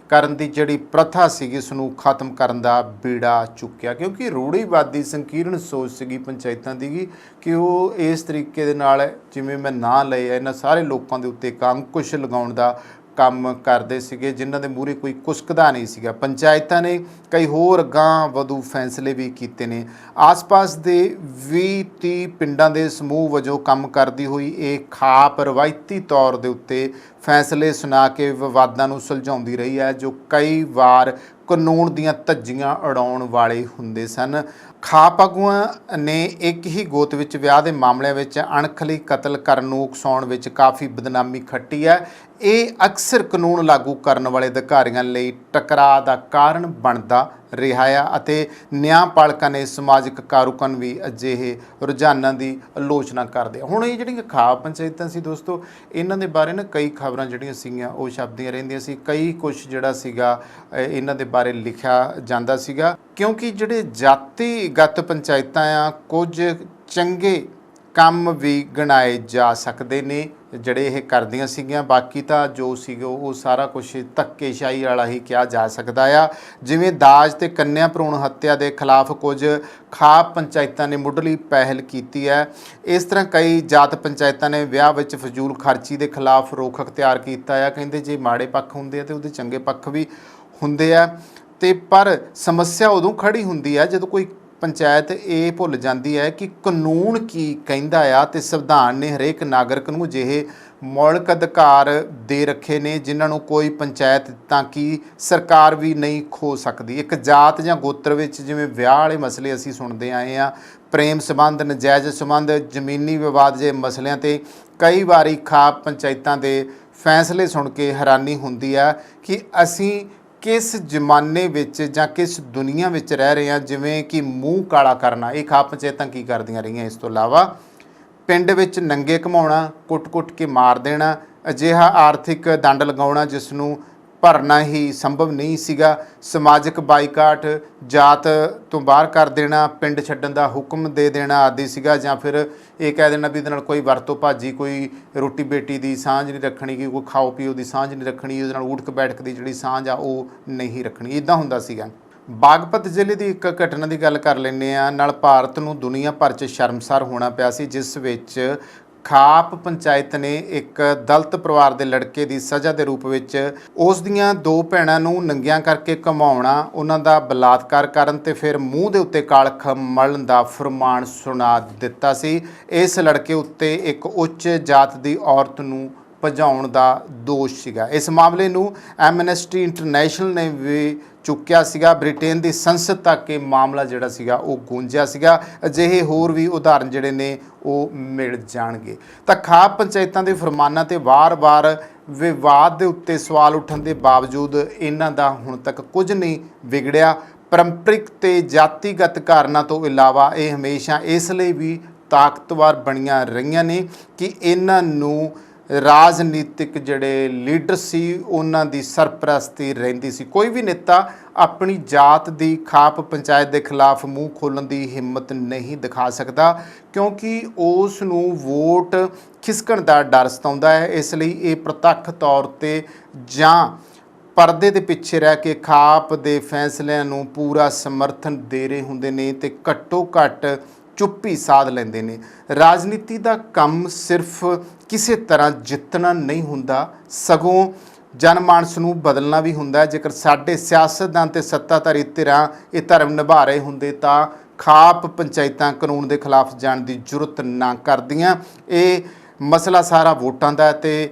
ਕਰਨ ਦੀ ਜਿਹੜੀ ਪ੍ਰਥਾ ਸੀਗੀ ਉਸ ਨੂੰ ਖਤਮ ਕਰਨ ਦਾ ਬੀੜਾ ਚੁੱਕਿਆ, ਕਿਉਂਕਿ ਰੂੜੀਵਾਦੀ ਸੰਕੀਰਣ ਸੋਚ ਸੀਗੀ ਪੰਚਾਇਤਾਂ ਦੀ ਕਿ ਉਹ ਇਸ ਤਰੀਕੇ ਦੇ ਨਾਲ, ਜਿਵੇਂ ਮੈਂ ਨਾਂ ਲਏ ਇਹਨਾਂ ਸਾਰੇ ਲੋਕਾਂ ਦੇ ਉੱਤੇ ਅੰਕੁਸ਼ ਲਗਾਉਣ ਦਾ ਕੰਮ ਕਰਦੇ ਸੀਗੇ, ਜਿਨ੍ਹਾਂ ਦੇ ਮੂਹਰੇ ਕੋਈ ਕੁਸਕਦਾ ਨਹੀਂ ਸੀਗਾ। ਪੰਚਾਇਤਾਂ ਨੇ ਕਈ ਹੋਰ ਅਗਾਂਹ ਵਧੂ ਫੈਸਲੇ ਵੀ ਕੀਤੇ ਨੇ। ਆਸ-ਪਾਸ ਦੇ 20-30 ਪਿੰਡਾਂ ਦੇ ਸਮੂਹ ਵਜੋਂ ਕੰਮ ਕਰਦੀ ਹੋਈ ਇਹ ਖਾਪ ਰਵਾਇਤੀ ਤੌਰ ਦੇ ਉੱਤੇ ਫੈਸਲੇ ਸੁਣਾ ਕੇ ਵਿਵਾਦਾਂ ਨੂੰ ਸੁਲਝਾਉਂਦੀ ਰਹੀ ਹੈ, ਜੋ ਕਈ ਵਾਰ ਕਾਨੂੰਨ ਦੀਆਂ ਧੱਜੀਆਂ ਉਡਾਉਣ ਵਾਲੇ ਹੁੰਦੇ ਸਨ। ਖਾਪ ਆਗੂਆਂ ਨੇ ਇੱਕ ਹੀ ਗੋਤ ਵਿੱਚ ਵਿਆਹ ਦੇ ਮਾਮਲਿਆਂ ਵਿੱਚ ਅਣਖਲੀ ਕਤਲ ਕਰਨ ਨੂੰ ਉਕਸਾਉਣ ਵਿੱਚ ਕਾਫੀ ਬਦਨਾਮੀ ਖੱਟੀ ਹੈ। ਇਹ ਅਕਸਰ ਕਾਨੂੰਨ ਲਾਗੂ ਕਰਨ ਵਾਲੇ ਅਧਿਕਾਰੀਆਂ ਲਈ ਟਕਰਾਅ ਦਾ ਕਾਰਨ ਬਣਦਾ ਰਿਹਾ ਆ ਅਤੇ ਨਿਆਂਪਾਲਕਾਂ ਨੇ ਸਮਾਜਿਕ ਕਾਰਕੁਨ ਵੀ ਅਜਿਹੇ ਰੁਝਾਨਾਂ ਦੀ ਆਲੋਚਨਾ ਕਰਦੇ ਆ। ਹੁਣ ਇਹ ਜਿਹੜੀਆਂ ਖਾਪ ਪੰਚਾਇਤਾਂ ਸੀ ਦੋਸਤੋ, ਇਹਨਾਂ ਦੇ ਬਾਰੇ ਨਾ ਕਈ ਖਬਰਾਂ ਜਿਹੜੀਆਂ ਸੀਗੀਆਂ ਉਹ ਛਪਦੀਆਂ ਰਹਿੰਦੀਆਂ ਸੀ, ਕਈ ਕੁਛ ਜਿਹੜਾ ਸੀਗਾ ਇਹਨਾਂ ਦੇ ਬਾਰੇ ਲਿਖਿਆ ਜਾਂਦਾ ਸੀਗਾ, ਕਿਉਂਕਿ ਜਿਹੜੇ ਜਾਤੀਗਤ ਪੰਚਾਇਤਾਂ ਆ ਕੁਝ ਚੰਗੇ ਕੰਮ ਵੀ ਗਿਣਾਏ ਜਾ ਸਕਦੇ ਨੇ ਜਿਹੜੇ ਇਹ ਕਰਦੀਆਂ ਸੀਗੀਆਂ। ਬਾਕੀ ਤਾਂ ਜੋ ਸੀਗਾ ਉਹ ਸਾਰਾ ਕੁਝ ਧੱਕੇਸ਼ਾਹੀ ਵਾਲਾ ਹੀ ਕਿਹਾ ਜਾ ਸਕਦਾ ਆ। ਜਿਵੇਂ ਦਾਜ ਤੇ ਕੰਨਿਆ ਭਰੂਣ ਹੱਤਿਆ ਦੇ ਖਿਲਾਫ ਕੁਝ ਖਾਪ ਪੰਚਾਇਤਾਂ ਨੇ ਮੁੱਢਲੀ ਪਹਿਲ ਕੀਤੀ ਹੈ। ਇਸ ਤਰ੍ਹਾਂ ਕਈ ਜਾਤ ਪੰਚਾਇਤਾਂ ਨੇ ਵਿਆਹ ਵਿੱਚ ਫਜ਼ੂਲ ਖਰਚੀ ਦੇ ਖਿਲਾਫ ਰੋਕ ਅਖਤਿਆਰ ਕੀਤਾ ਆ। ਕਹਿੰਦੇ ਜੇ ਮਾੜੇ ਪੱਖ ਹੁੰਦੇ ਆ ਤੇ ਉਹਦੇ ਚੰਗੇ ਪੱਖ ਵੀ ਹੁੰਦੇ ਆ, ਤੇ ਪਰ ਸਮੱਸਿਆ ਉਦੋਂ ਖੜੀ ਹੁੰਦੀ ਆ ਜਦੋਂ ਕੋਈ ਪੰਚਾਇਤ ਇਹ ਭੁੱਲ ਜਾਂਦੀ ਹੈ ਕਿ ਕਾਨੂੰਨ ਕੀ ਕਹਿੰਦਾ ਆ ਤੇ ਸੰਵਿਧਾਨ ਨੇ ਹਰੇਕ ਨਾਗਰਿਕ ਨੂੰ ਅਜਿਹੇ ਮੌਲਿਕ ਅਧਿਕਾਰ ਦੇ ਰੱਖੇ ਨੇ ਜਿਨ੍ਹਾਂ ਨੂੰ ਕੋਈ ਪੰਚਾਇਤ ਤਾਂ ਕਿ ਸਰਕਾਰ ਵੀ ਨਹੀਂ ਖੋ ਸਕਦੀ। ਇੱਕ ਜਾਤ ਜਾਂ ਗੋਤਰ ਵਿੱਚ ਜਿਵੇਂ ਵਿਆਹ ਵਾਲੇ ਮਸਲੇ ਅਸੀਂ ਸੁਣਦੇ ਆਏ ਹਾਂ, ਪ੍ਰੇਮ ਸੰਬੰਧ, ਨਜਾਇਜ਼ ਸੰਬੰਧ, ਜ਼ਮੀਨੀ ਵਿਵਾਦ ਜੇ ਮਸਲਿਆਂ 'ਤੇ ਕਈ ਵਾਰੀ ਖਾਪ ਪੰਚਾਇਤਾਂ ਦੇ ਫੈਸਲੇ ਸੁਣ ਕੇ ਹੈਰਾਨੀ ਹੁੰਦੀ ਆ ਕਿ ਅਸੀਂ ਕਿਸ ਜ਼ਮਾਨੇ ਵਿੱਚ ਜਾਂ ਕਿਸ ਦੁਨੀਆ ਵਿੱਚ ਰਹਿ ਰਹੇ ਹਾਂ। ਜਿਵੇਂ ਕਿ ਮੂੰਹ ਕਾਲਾ ਕਰਨਾ, ਇਹ ਖਾਪ ਪੰਚਾਇਤਾਂ ਕੀ ਕਰਦੀਆਂ ਰਹੀਆਂ। ਇਸ ਤੋਂ ਇਲਾਵਾ ਪਿੰਡ ਵਿੱਚ ਨੰਗੇ ਘੁਮਾਉਣਾ, ਕੁੱਟ-ਕੁੱਟ ਕੇ ਮਾਰ ਦੇਣਾ, ਅਜਿਹਾ ਆਰਥਿਕ ਦੰਡ ਲਗਾਉਣਾ ਜਿਸ ਨੂੰ ਭਰਨਾ ਹੀ ਸੰਭਵ ਨਹੀਂ ਸੀਗਾ, ਸਮਾਜਿਕ ਬਾਈਕਾਟ, ਜਾਤ ਤੋਂ ਬਾਹਰ ਕਰ ਦੇਣਾ, ਪਿੰਡ ਛੱਡਣ ਦਾ ਹੁਕਮ ਦੇ ਦੇਣਾ ਆਦਿ ਸੀਗਾ, ਜਾਂ ਫਿਰ ਇਹ ਕਹਿ ਦੇਣਾ ਵੀ ਇਹਦੇ ਨਾਲ ਕੋਈ ਵਰਤੋਂ ਭਾਜੀ, ਕੋਈ ਰੋਟੀ ਬੇਟੀ ਦੀ ਸਾਂਝ ਨਹੀਂ ਰੱਖਣੀ, ਕਿ ਕੋਈ ਖਾਓ ਪੀਓ ਦੀ ਸਾਂਝ ਨਹੀਂ ਰੱਖਣੀ, ਉਹਦੇ ਨਾਲ ਉਠਕ ਬੈਠਕ ਦੀ ਜਿਹੜੀ ਸਾਂਝ ਆ ਉਹ ਨਹੀਂ ਰੱਖਣੀ। ਇੱਦਾਂ ਹੁੰਦਾ ਸੀਗਾ। ਬਾਗਪਤ ਜ਼ਿਲ੍ਹੇ ਦੀ ਇੱਕ ਘਟਨਾ ਦੀ ਗੱਲ ਕਰ ਲੈਂਦੇ ਹਾਂ, ਨਾਲ ਭਾਰਤ ਨੂੰ ਦੁਨੀਆ ਭਰ 'ਚ ਸ਼ਰਮਸਾਰ ਹੋਣਾ ਪਿਆ ਸੀ, ਜਿਸ ਵਿੱਚ ਖਾਪ ਪੰਚਾਇਤ ਨੇ ਇੱਕ ਦਲਿਤ ਪਰਿਵਾਰ ਦੇ ਲੜਕੇ ਦੀ ਸਜ਼ਾ ਦੇ ਰੂਪ ਵਿੱਚ ਉਸ ਦੀਆਂ 2 ਭੈਣਾਂ ਨੂੰ ਨੰਗੀਆਂ ਕਰਕੇ ਘੁਮਾਉਣਾ, ਉਹਨਾਂ ਦਾ ਬਲਾਤਕਾਰ ਕਰਨ ਤੇ ਫਿਰ ਮੂੰਹ ਦੇ ਉੱਤੇ ਕਾਲਖ ਮਲਣ ਦਾ ਫਰਮਾਨ ਸੁਣਾ ਦਿੱਤਾ ਸੀ। ਇਸ ਲੜਕੇ ਉੱਤੇ ਇੱਕ ਉੱਚ ਜਾਤ ਦੀ ਔਰਤ ਨੂੰ ਭਜਾਉਣ ਦਾ ਦੋਸ਼ ਸੀਗਾ। ਇਸ ਮਾਮਲੇ ਨੂੰ ਐਮਨੈਸਟੀ ਇੰਟਰਨੈਸ਼ਨਲ ਨੇ ਵੀ ਚੁੱਕਿਆ ਸੀਗਾ। ਬ੍ਰਿਟੇਨ ਦੀ ਸੰਸਦ ਤੱਕ ਇਹ ਮਾਮਲਾ ਜਿਹੜਾ ਸੀਗਾ ਉਹ ਗੂੰਜਿਆ ਸੀਗਾ। ਅਜਿਹੇ ਹੋਰ ਵੀ ਉਦਾਹਰਨ ਜਿਹੜੇ ਨੇ ਉਹ ਮਿਲ ਜਾਣਗੇ। ਤਾਂ ਖਾਪ ਪੰਚਾਇਤਾਂ ਦੇ ਫਰਮਾਨਾਂ ਤੇ ਵਾਰ-ਵਾਰ ਵਿਵਾਦ ਦੇ ਉੱਤੇ ਸਵਾਲ ਉੱਠਣ ਦੇ ਬਾਵਜੂਦ ਇਹਨਾਂ ਦਾ ਹੁਣ ਤੱਕ ਕੁਝ ਨਹੀਂ ਵਿਗੜਿਆ। ਪਰੰਪਰਿਕ ਤੇ ਜਾਤੀਗਤ ਕਾਰਨਾਂ ਤੋਂ ਇਲਾਵਾ ਇਹ ਹਮੇਸ਼ਾ ਇਸ ਲਈ ਵੀ ਤਾਕਤਵਰ ਬਣੀਆਂ ਰਹੀਆਂ ਨੇ ਕਿ ਇਹਨਾਂ ਨੂੰ ਰਾਜਨੀਤਿਕ ਜਿਹੜੇ ਲੀਡਰ ਸੀ ਉਹਨਾਂ ਦੀ ਸਰਪ੍ਰਸਤੀ ਰਹਿੰਦੀ ਸੀ। ਕੋਈ ਵੀ ਨੇਤਾ ਆਪਣੀ ਜਾਤ ਦੀ ਖਾਪ ਪੰਚਾਇਤ ਦੇ ਖਿਲਾਫ ਮੂੰਹ ਖੋਲ੍ਹਣ ਦੀ ਹਿੰਮਤ ਨਹੀਂ ਦਿਖਾ ਸਕਦਾ, ਕਿਉਂਕਿ ਉਸ ਨੂੰ ਵੋਟ ਖਿਸਕਣ ਦਾ ਡਰ ਸਤਾਉਂਦਾ ਹੈ। ਇਸ ਲਈ ਇਹ ਪ੍ਰਤੱਖ ਤੌਰ ਤੇ ਜਾਂ ਪਰਦੇ ਦੇ ਪਿੱਛੇ ਰਹਿ ਕੇ ਖਾਪ ਦੇ ਫੈਸਲਿਆਂ ਨੂੰ ਪੂਰਾ ਸਮਰਥਨ ਦੇ ਰਹੇ ਹੁੰਦੇ ਨੇ ਤੇ ਘੱਟੋ ਘੱਟ ਚੁੱਪੀ ਸਾਧ ਲੈਂਦੇ ਨੇ। ਰਾਜਨੀਤੀ ਦਾ ਕੰਮ ਸਿਰਫ ਕਿਸੇ ਤਰ੍ਹਾਂ ਜਿੱਤਣਾ ਨਹੀਂ ਹੁੰਦਾ, ਸਗੋਂ ਜਨਮਾਨਸ ਨੂੰ ਬਦਲਣਾ ਵੀ ਹੁੰਦਾ। ਜੇਕਰ ਸਾਡੇ ਸਿਆਸਤਦਾਨ ਤੇ ਸੱਤਾਧਾਰੀ ਧਿਰਾਂ ਇਹ ਧਰਮ ਨਿਭਾ ਰਹੇ ਹੁੰਦੇ ਤਾਂ ਖਾਪ ਪੰਚਾਇਤਾਂ ਕਾਨੂੰਨ ਦੇ ਖਿਲਾਫ ਜਾਣ ਦੀ ਜੁਰਤ ਨਾ ਕਰਦੀਆਂ। ਇਹ ਮਸਲਾ ਸਾਰਾ ਵੋਟਾਂ ਦਾ ਤੇ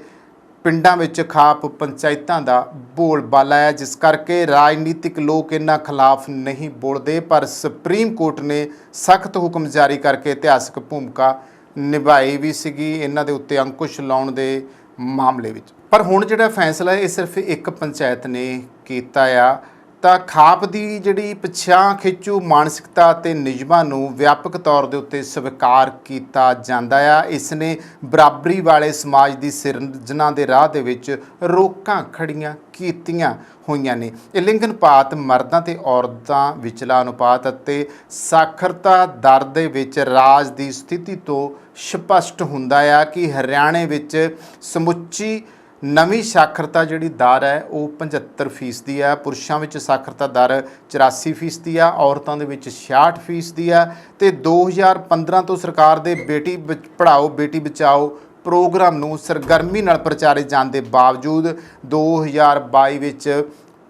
ਪਿੰਡਾਂ ਵਿੱਚ ਖਾਪ ਪੰਚਾਇਤਾਂ ਦਾ ਬੋਲਬਾਲਾ ਹੈ, ਜਿਸ ਕਰਕੇ ਰਾਜਨੀਤਿਕ ਲੋਕ ਇਹਨਾਂ ਖਿਲਾਫ ਨਹੀਂ ਬੋਲਦੇ। ਪਰ ਸੁਪਰੀਮ ਕੋਰਟ ਨੇ ਸਖਤ ਹੁਕਮ ਜਾਰੀ ਕਰਕੇ ਇਤਿਹਾਸਕ ਭੂਮਿਕਾ ਨਿਭਾਈ ਵੀ ਸੀਗੀ ਇਹਨਾਂ ਦੇ ਉੱਤੇ ਅੰਕੁਸ਼ ਲਾਉਣ ਦੇ ਮਾਮਲੇ ਵਿੱਚ। ਪਰ ਹੁਣ ਜਿਹੜਾ ਫੈਸਲਾ ਇਹ ਸਿਰਫ ਇੱਕ ਪੰਚਾਇਤ ਨੇ ਕੀਤਾ ਆ, ਤਾਂ ਖਾਪ ਦੀ ਜਿਹੜੀ ਪਛਾਣ ਖਿੱਚੂ ਮਾਨਸਿਕਤਾ ਅਤੇ ਨਿਯਮਾਂ ਨੂੰ ਵਿਆਪਕ ਤੌਰ ਦੇ ਉੱਤੇ ਸਵੀਕਾਰ ਕੀਤਾ ਜਾਂਦਾ ਆ। ਇਸ ਨੇ ਬਰਾਬਰੀ ਵਾਲੇ ਸਮਾਜ ਦੀ ਸਿਰਜਣਾ ਦੇ ਰਾਹ ਦੇ ਵਿੱਚ ਰੋਕਾਂ ਖੜੀਆਂ ਕੀਤੀਆਂ ਹੋਈਆਂ ਨੇ। ਇਹ ਲਿੰਗ ਅਨੁਪਾਤ, ਮਰਦਾਂ ਤੇ ਔਰਤਾਂ ਵਿਚਲਾ ਅਨੁਪਾਤ ਅਤੇ ਸਾਖਰਤਾ ਦਰ ਦੇ ਵਿੱਚ ਰਾਜ ਦੀ ਸਥਿਤੀ ਤੋਂ ਸਪਸ਼ਟ ਹੁੰਦਾ ਆ ਕਿ ਹਰਿਆਣੇ ਵਿੱਚ ਸਮੁੱਚੀ ਨਵੀਂ ਸਾਖਰਤਾ ਜਿਹੜੀ ਦਰ ਹੈ ਉਹ 75% ਹੈ। ਪੁਰਸ਼ਾਂ ਵਿੱਚ ਸਾਖਰਤਾ ਦਰ 84% ਆ, ਔਰਤਾਂ ਦੇ ਵਿੱਚ 66% ਆ। ਤੇ 2015 ਤੋਂ ਸਰਕਾਰ ਦੇ ਬੇਟੀ ਪੜ੍ਹਾਓ ਬੇਟੀ ਬਚਾਓ ਪ੍ਰੋਗਰਾਮ ਨੂੰ ਸਰਗਰਮੀ ਨਾਲ ਪ੍ਰਚਾਰੇ ਜਾਣ ਦੇ ਬਾਵਜੂਦ 2022 ਵਿੱਚ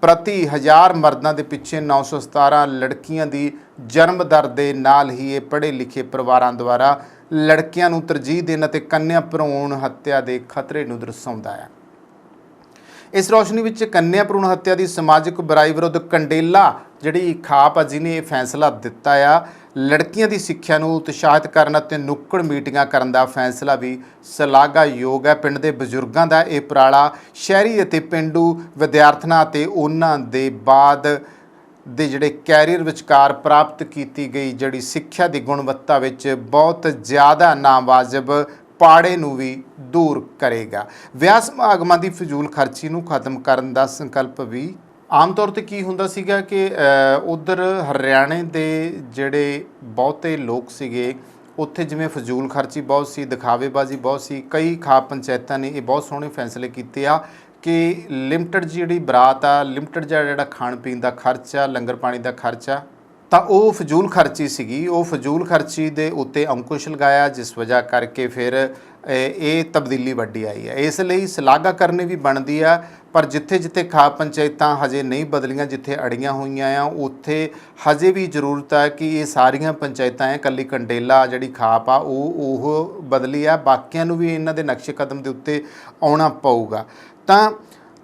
ਪ੍ਰਤੀ 1000 ਮਰਦਾਂ ਦੇ ਪਿੱਛੇ 917 ਲੜਕੀਆਂ ਦੀ ਜਨਮ ਦਰ ਦੇ ਨਾਲ ਹੀ ਇਹ ਪੜ੍ਹੇ ਲਿਖੇ ਪਰਿਵਾਰਾਂ ਦੁਆਰਾ ਲੜਕੀਆਂ ਨੂੰ ਤਰਜੀਹ ਦੇਣ ਅਤੇ ਕੰਨਿਆ ਭਰੂਣ ਹੱਤਿਆ ਦੇ ਖਤਰੇ ਨੂੰ ਦਰਸਾਉਂਦਾ ਹੈ। ਇਸ ਰੋਸ਼ਨੀ ਵਿੱਚ ਕੰਨਿਆ ਭਰੂਣ ਹੱਤਿਆ ਦੀ ਸਮਾਜਿਕ ਬੁਰਾਈ ਵਿਰੁੱਧ ਕੰਡੇਲਾ ਜਿਹੜੀ ਖਾਪ ਆ ਜਿਹਨੇ ਇਹ ਫੈਸਲਾ ਦਿੱਤਾ ਆ, ਲੜਕੀਆਂ ਦੀ ਸਿੱਖਿਆ ਨੂੰ ਉਤਸ਼ਾਹਿਤ ਕਰਨ ਅਤੇ ਨੁੱਕੜ ਮੀਟਿੰਗਾਂ ਕਰਨ ਦਾ ਫੈਸਲਾ ਵੀ ਸ਼ਲਾਘਾਯੋਗ ਹੈ। ਪਿੰਡ ਦੇ ਬਜ਼ੁਰਗਾਂ ਦਾ ਇਹ ਉਪਰਾਲਾ ਸ਼ਹਿਰੀ ਅਤੇ ਪੇਂਡੂ ਵਿਦਿਆਰਥਣਾਂ ਅਤੇ ਉਹਨਾਂ ਦੇ ਬਾਅਦ ਦੇ ਜਿਹੜੇ ਕੈਰੀਅਰ ਵਿਚਕਾਰ ਪ੍ਰਾਪਤ ਕੀਤੀ ਗਈ ਜਿਹੜੀ ਸਿੱਖਿਆ ਦੀ ਗੁਣਵੱਤਾ ਵਿੱਚ ਬਹੁਤ ਜ਼ਿਆਦਾ ਨਾਵਾਜਬ ਪਾੜੇ ਨੂੰ ਵੀ ਦੂਰ ਕਰੇਗਾ। ਵਿਆਹ ਸਮਾਗਮਾਂ ਦੀ ਫਜ਼ੂਲ ਖਰਚੀ ਨੂੰ ਖਤਮ ਕਰਨ ਦਾ ਸੰਕਲਪ ਵੀ ਆਮ ਤੌਰ ਤੇ ਕੀ ਹੁੰਦਾ ਸੀਗਾ ਕਿ ਉਧਰ ਹਰਿਆਣੇ ਦੇ ਜਿਹੜੇ ਬਹੁਤੇ ਲੋਕ ਸੀਗੇ ਉੱਥੇ ਜਿਵੇਂ ਫਜ਼ੂਲ ਖਰਚੀ ਬਹੁਤ ਸੀ, ਦਿਖਾਵੇਬਾਜ਼ੀ ਬਹੁਤ ਸੀ। ਕਈ ਖਾਪ ਪੰਚਾਇਤਾਂ ਨੇ ਇਹ ਬਹੁਤ ਸੋਹਣੇ ਫੈਸਲੇ ਕੀਤੇ ਆ ਕਿ ਲਿਮਟਡ ਜਿਹੜੀ ਬਰਾਤ ਆ, ਲਿਮਟਡ ਜਿਹੜਾ ਖਾਣ ਪੀਣ ਦਾ ਖਰਚਾ, ਲੰਗਰ ਪਾਣੀ ਦਾ ਖਰਚਾ, ਤਾਂ ਉਹ ਫਜ਼ੂਲ ਖਰਚੀ ਸੀਗੀ। ਉਹ ਫਜ਼ੂਲ ਖਰਚੀ ਦੇ ਉੱਤੇ ਅੰਕੁਸ਼ ਲਗਾਇਆ, ਜਿਸ ਵਜ੍ਹਾ ਕਰਕੇ ਫਿਰ ਇਹ ਤਬਦੀਲੀ ਵੱਡੀ ਆਈ ਹੈ। ਇਸ ਲਈ ਸ਼ਲਾਘਾ ਕਰਨੀ ਵੀ ਬਣਦੀ ਆ। ਪਰ ਜਿੱਥੇ ਜਿੱਥੇ ਖਾਪ ਪੰਚਾਇਤਾਂ ਹਜੇ ਨਹੀਂ ਬਦਲੀਆਂ, ਜਿੱਥੇ ਅੜੀਆਂ ਹੋਈਆਂ ਆ, ਉੱਥੇ ਹਜੇ ਵੀ ਜ਼ਰੂਰਤ ਹੈ ਕਿ ਇਹ ਸਾਰੀਆਂ ਪੰਚਾਇਤਾਂ ਹੈ, ਇਕੱਲੀ ਕੰਡੇਲਾ ਜਿਹੜੀ ਖਾਪ ਆ ਉਹ ਬਦਲੀ ਆ। ਬਾਕੀਆਂ ਨੂੰ ਵੀ ਇਹਨਾਂ ਦੇ ਨਕਸ਼ੇ ਕਦਮ ਦੇ ਉੱਤੇ ਆਉਣਾ ਪਊਗਾ। ਤਾਂ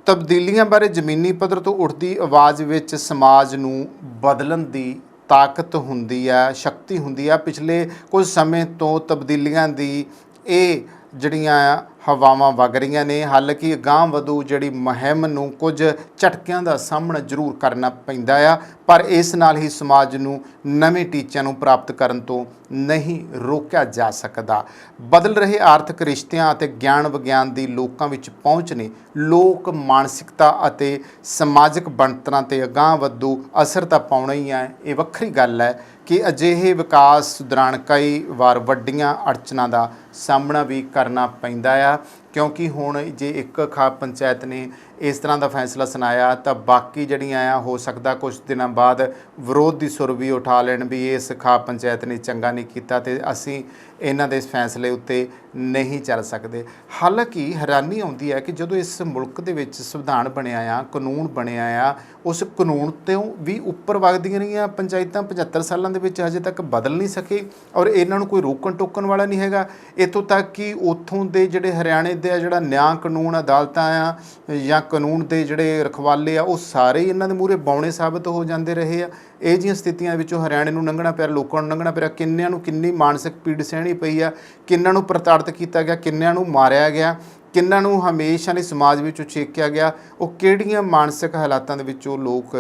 ਤਬਦੀਲੀਆਂ ਬਾਰੇ ਜ਼ਮੀਨੀ ਪੱਧਰ ਤੋਂ ਉੱਠਦੀ ਆਵਾਜ਼ ਵਿੱਚ ਸਮਾਜ ਨੂੰ ਬਦਲਣ ਦੀ ਤਾਕਤ ਹੁੰਦੀ ਆ, ਸ਼ਕਤੀ ਹੁੰਦੀ ਆ। ਪਿਛਲੇ ਕੁਝ ਸਮੇਂ ਤੋਂ ਤਬਦੀਲੀਆਂ ਦੀ ਇਹ ਜਿਹੜੀਆਂ ਹਵਾਵਾਂ ਵਗ ਰਹੀਆਂ ਨੇ। ਹਾਲਾਂਕਿ ਅਗਾਂਹ ਵਧੂ ਜਿਹੜੀ ਮੁਹਿੰਮ ਨੂੰ ਕੁਝ ਝਟਕਿਆਂ ਦਾ ਸਾਹਮਣਾ ਜ਼ਰੂਰ ਕਰਨਾ ਪੈਂਦਾ ਆ, ਪਰ ਇਸ ਨਾਲ ਹੀ ਸਮਾਜ ਨੂੰ ਨਵੇਂ ਟੀਚਿਆਂ ਨੂੰ ਪ੍ਰਾਪਤ ਕਰਨ ਤੋਂ ਨਹੀਂ ਰੋਕਿਆ ਜਾ ਸਕਦਾ। ਬਦਲ ਰਹੇ ਆਰਥਿਕ ਰਿਸ਼ਤਿਆਂ ਅਤੇ ਗਿਆਨ ਵਿਗਿਆਨ ਦੀ ਲੋਕਾਂ ਵਿੱਚ ਪਹੁੰਚ ਨੇ ਲੋਕ ਮਾਨਸਿਕਤਾ ਅਤੇ ਸਮਾਜਿਕ ਬਣਤਰਾਂ 'ਤੇ ਅਗਾਂਹ ਵਧੂ ਅਸਰ ਤਾਂ ਪਾਉਣਾ ਹੀ ਹੈ। ਇਹ ਵੱਖਰੀ ਗੱਲ ਹੈ ਕਿ ਅਜਿਹੇ ਵਿਕਾਸ ਦੌਰਾਨ ਕਈ ਵਾਰ ਵੱਡੀਆਂ ਅੜਚਨਾਂ ਦਾ ਸਾਹਮਣਾ ਵੀ ਕਰਨਾ ਪੈਂਦਾ ਆ, ਕਿਉਂਕਿ ਹੁਣ ਜੇ ਇੱਕ ਖਾਪ ਪੰਚਾਇਤ ਨੇ ਇਸ ਤਰ੍ਹਾਂ ਦਾ ਫੈਸਲਾ ਸੁਣਾਇਆ ਤਾਂ ਬਾਕੀ ਜਿਹੜੀਆਂ ਆ ਹੋ ਸਕਦਾ ਕੁਝ ਦਿਨਾਂ ਬਾਅਦ ਵਿਰੋਧ ਦੀ ਸੁਰ ਵੀ ਉਠਾ ਲੈਣ ਵੀ ਇਸ ਖਾਪ ਪੰਚਾਇਤ ਨੇ ਚੰਗਾ ਨਹੀਂ ਕੀਤਾ ਤੇ ਅਸੀਂ ਇਹਨਾਂ ਦੇ ਇਸ ਫੈਸਲੇ ਉੱਤੇ ਨਹੀਂ ਚੱਲ ਸਕਦੇ। ਹਾਲਾਂਕਿ ਹੈਰਾਨੀ ਆਉਂਦੀ ਹੈ ਕਿ ਜਦੋਂ ਇਸ ਮੁਲਕ ਦੇ ਵਿੱਚ ਸੰਵਿਧਾਨ ਬਣਿਆ ਆ, ਕਾਨੂੰਨ ਬਣਿਆ ਆ, ਉਸ ਕਾਨੂੰਨ ਤੋਂ ਵੀ ਉੱਪਰ ਵਗਦੀਆਂ ਰਹੀਆਂ ਪੰਚਾਇਤਾਂ 75 ਸਾਲਾਂ ਦੇ ਵਿੱਚ ਹਜੇ ਤੱਕ ਬਦਲ ਨਹੀਂ ਸਕੇ ਔਰ ਇਹਨਾਂ ਨੂੰ ਕੋਈ ਰੋਕਣ ਟੋਕਣ ਵਾਲਾ ਨਹੀਂ ਹੈਗਾ। ਇੱਥੋਂ ਤੱਕ ਕਿ ਉੱਥੋਂ ਦੇ ਜਿਹੜੇ ਹਰਿਆਣੇ ਦੇ ਜਿਹੜਾ ਨਿਆਂ ਕਾਨੂੰਨ ਅਦਾਲਤਾਂ ਆ ਜਾਂ ਕਾਨੂੰਨ ਦੇ ਜਿਹੜੇ ਰਖਵਾਲੇ ਆ ਉਹ ਸਾਰੇ ਇਹਨਾਂ ਦੇ ਮੂਹਰੇ ਬੌਣੇ ਸਾਬਤ ਹੋ ਜਾਂਦੇ ਰਹੇ ਆ। ਇਹ ਜਿਹੀਆਂ ਸਥਿਤੀਆਂ ਵਿੱਚੋਂ ਹਰਿਆਣੇ ਨੂੰ ਲੰਘਣਾ ਪਿਆ, ਲੋਕਾਂ ਨੂੰ ਲੰਘਣਾ ਪਿਆ, ਕਿੰਨਿਆਂ ਨੂੰ ਕਿੰਨੀ ਮਾਨਸਿਕ ਪੀੜ ਸਹਿਣੀ ਪਈ ਆ, ਕਿੰਨਾਂ ਨੂੰ ਪ੍ਰਤਾੜਿਤ ਕੀਤਾ ਗਿਆ, ਕਿੰਨਿਆਂ ਨੂੰ ਮਾਰਿਆ ਗਿਆ, ਕਿੰਨਾਂ ਨੂੰ ਹਮੇਸ਼ਾ ਲਈ ਸਮਾਜ ਵਿੱਚੋਂ ਛੇਕਿਆ ਗਿਆ। ਉਹ ਕਿਹੜੀਆਂ ਮਾਨਸਿਕ ਹਾਲਾਤਾਂ ਦੇ ਵਿੱਚ ਉਹ ਲੋਕ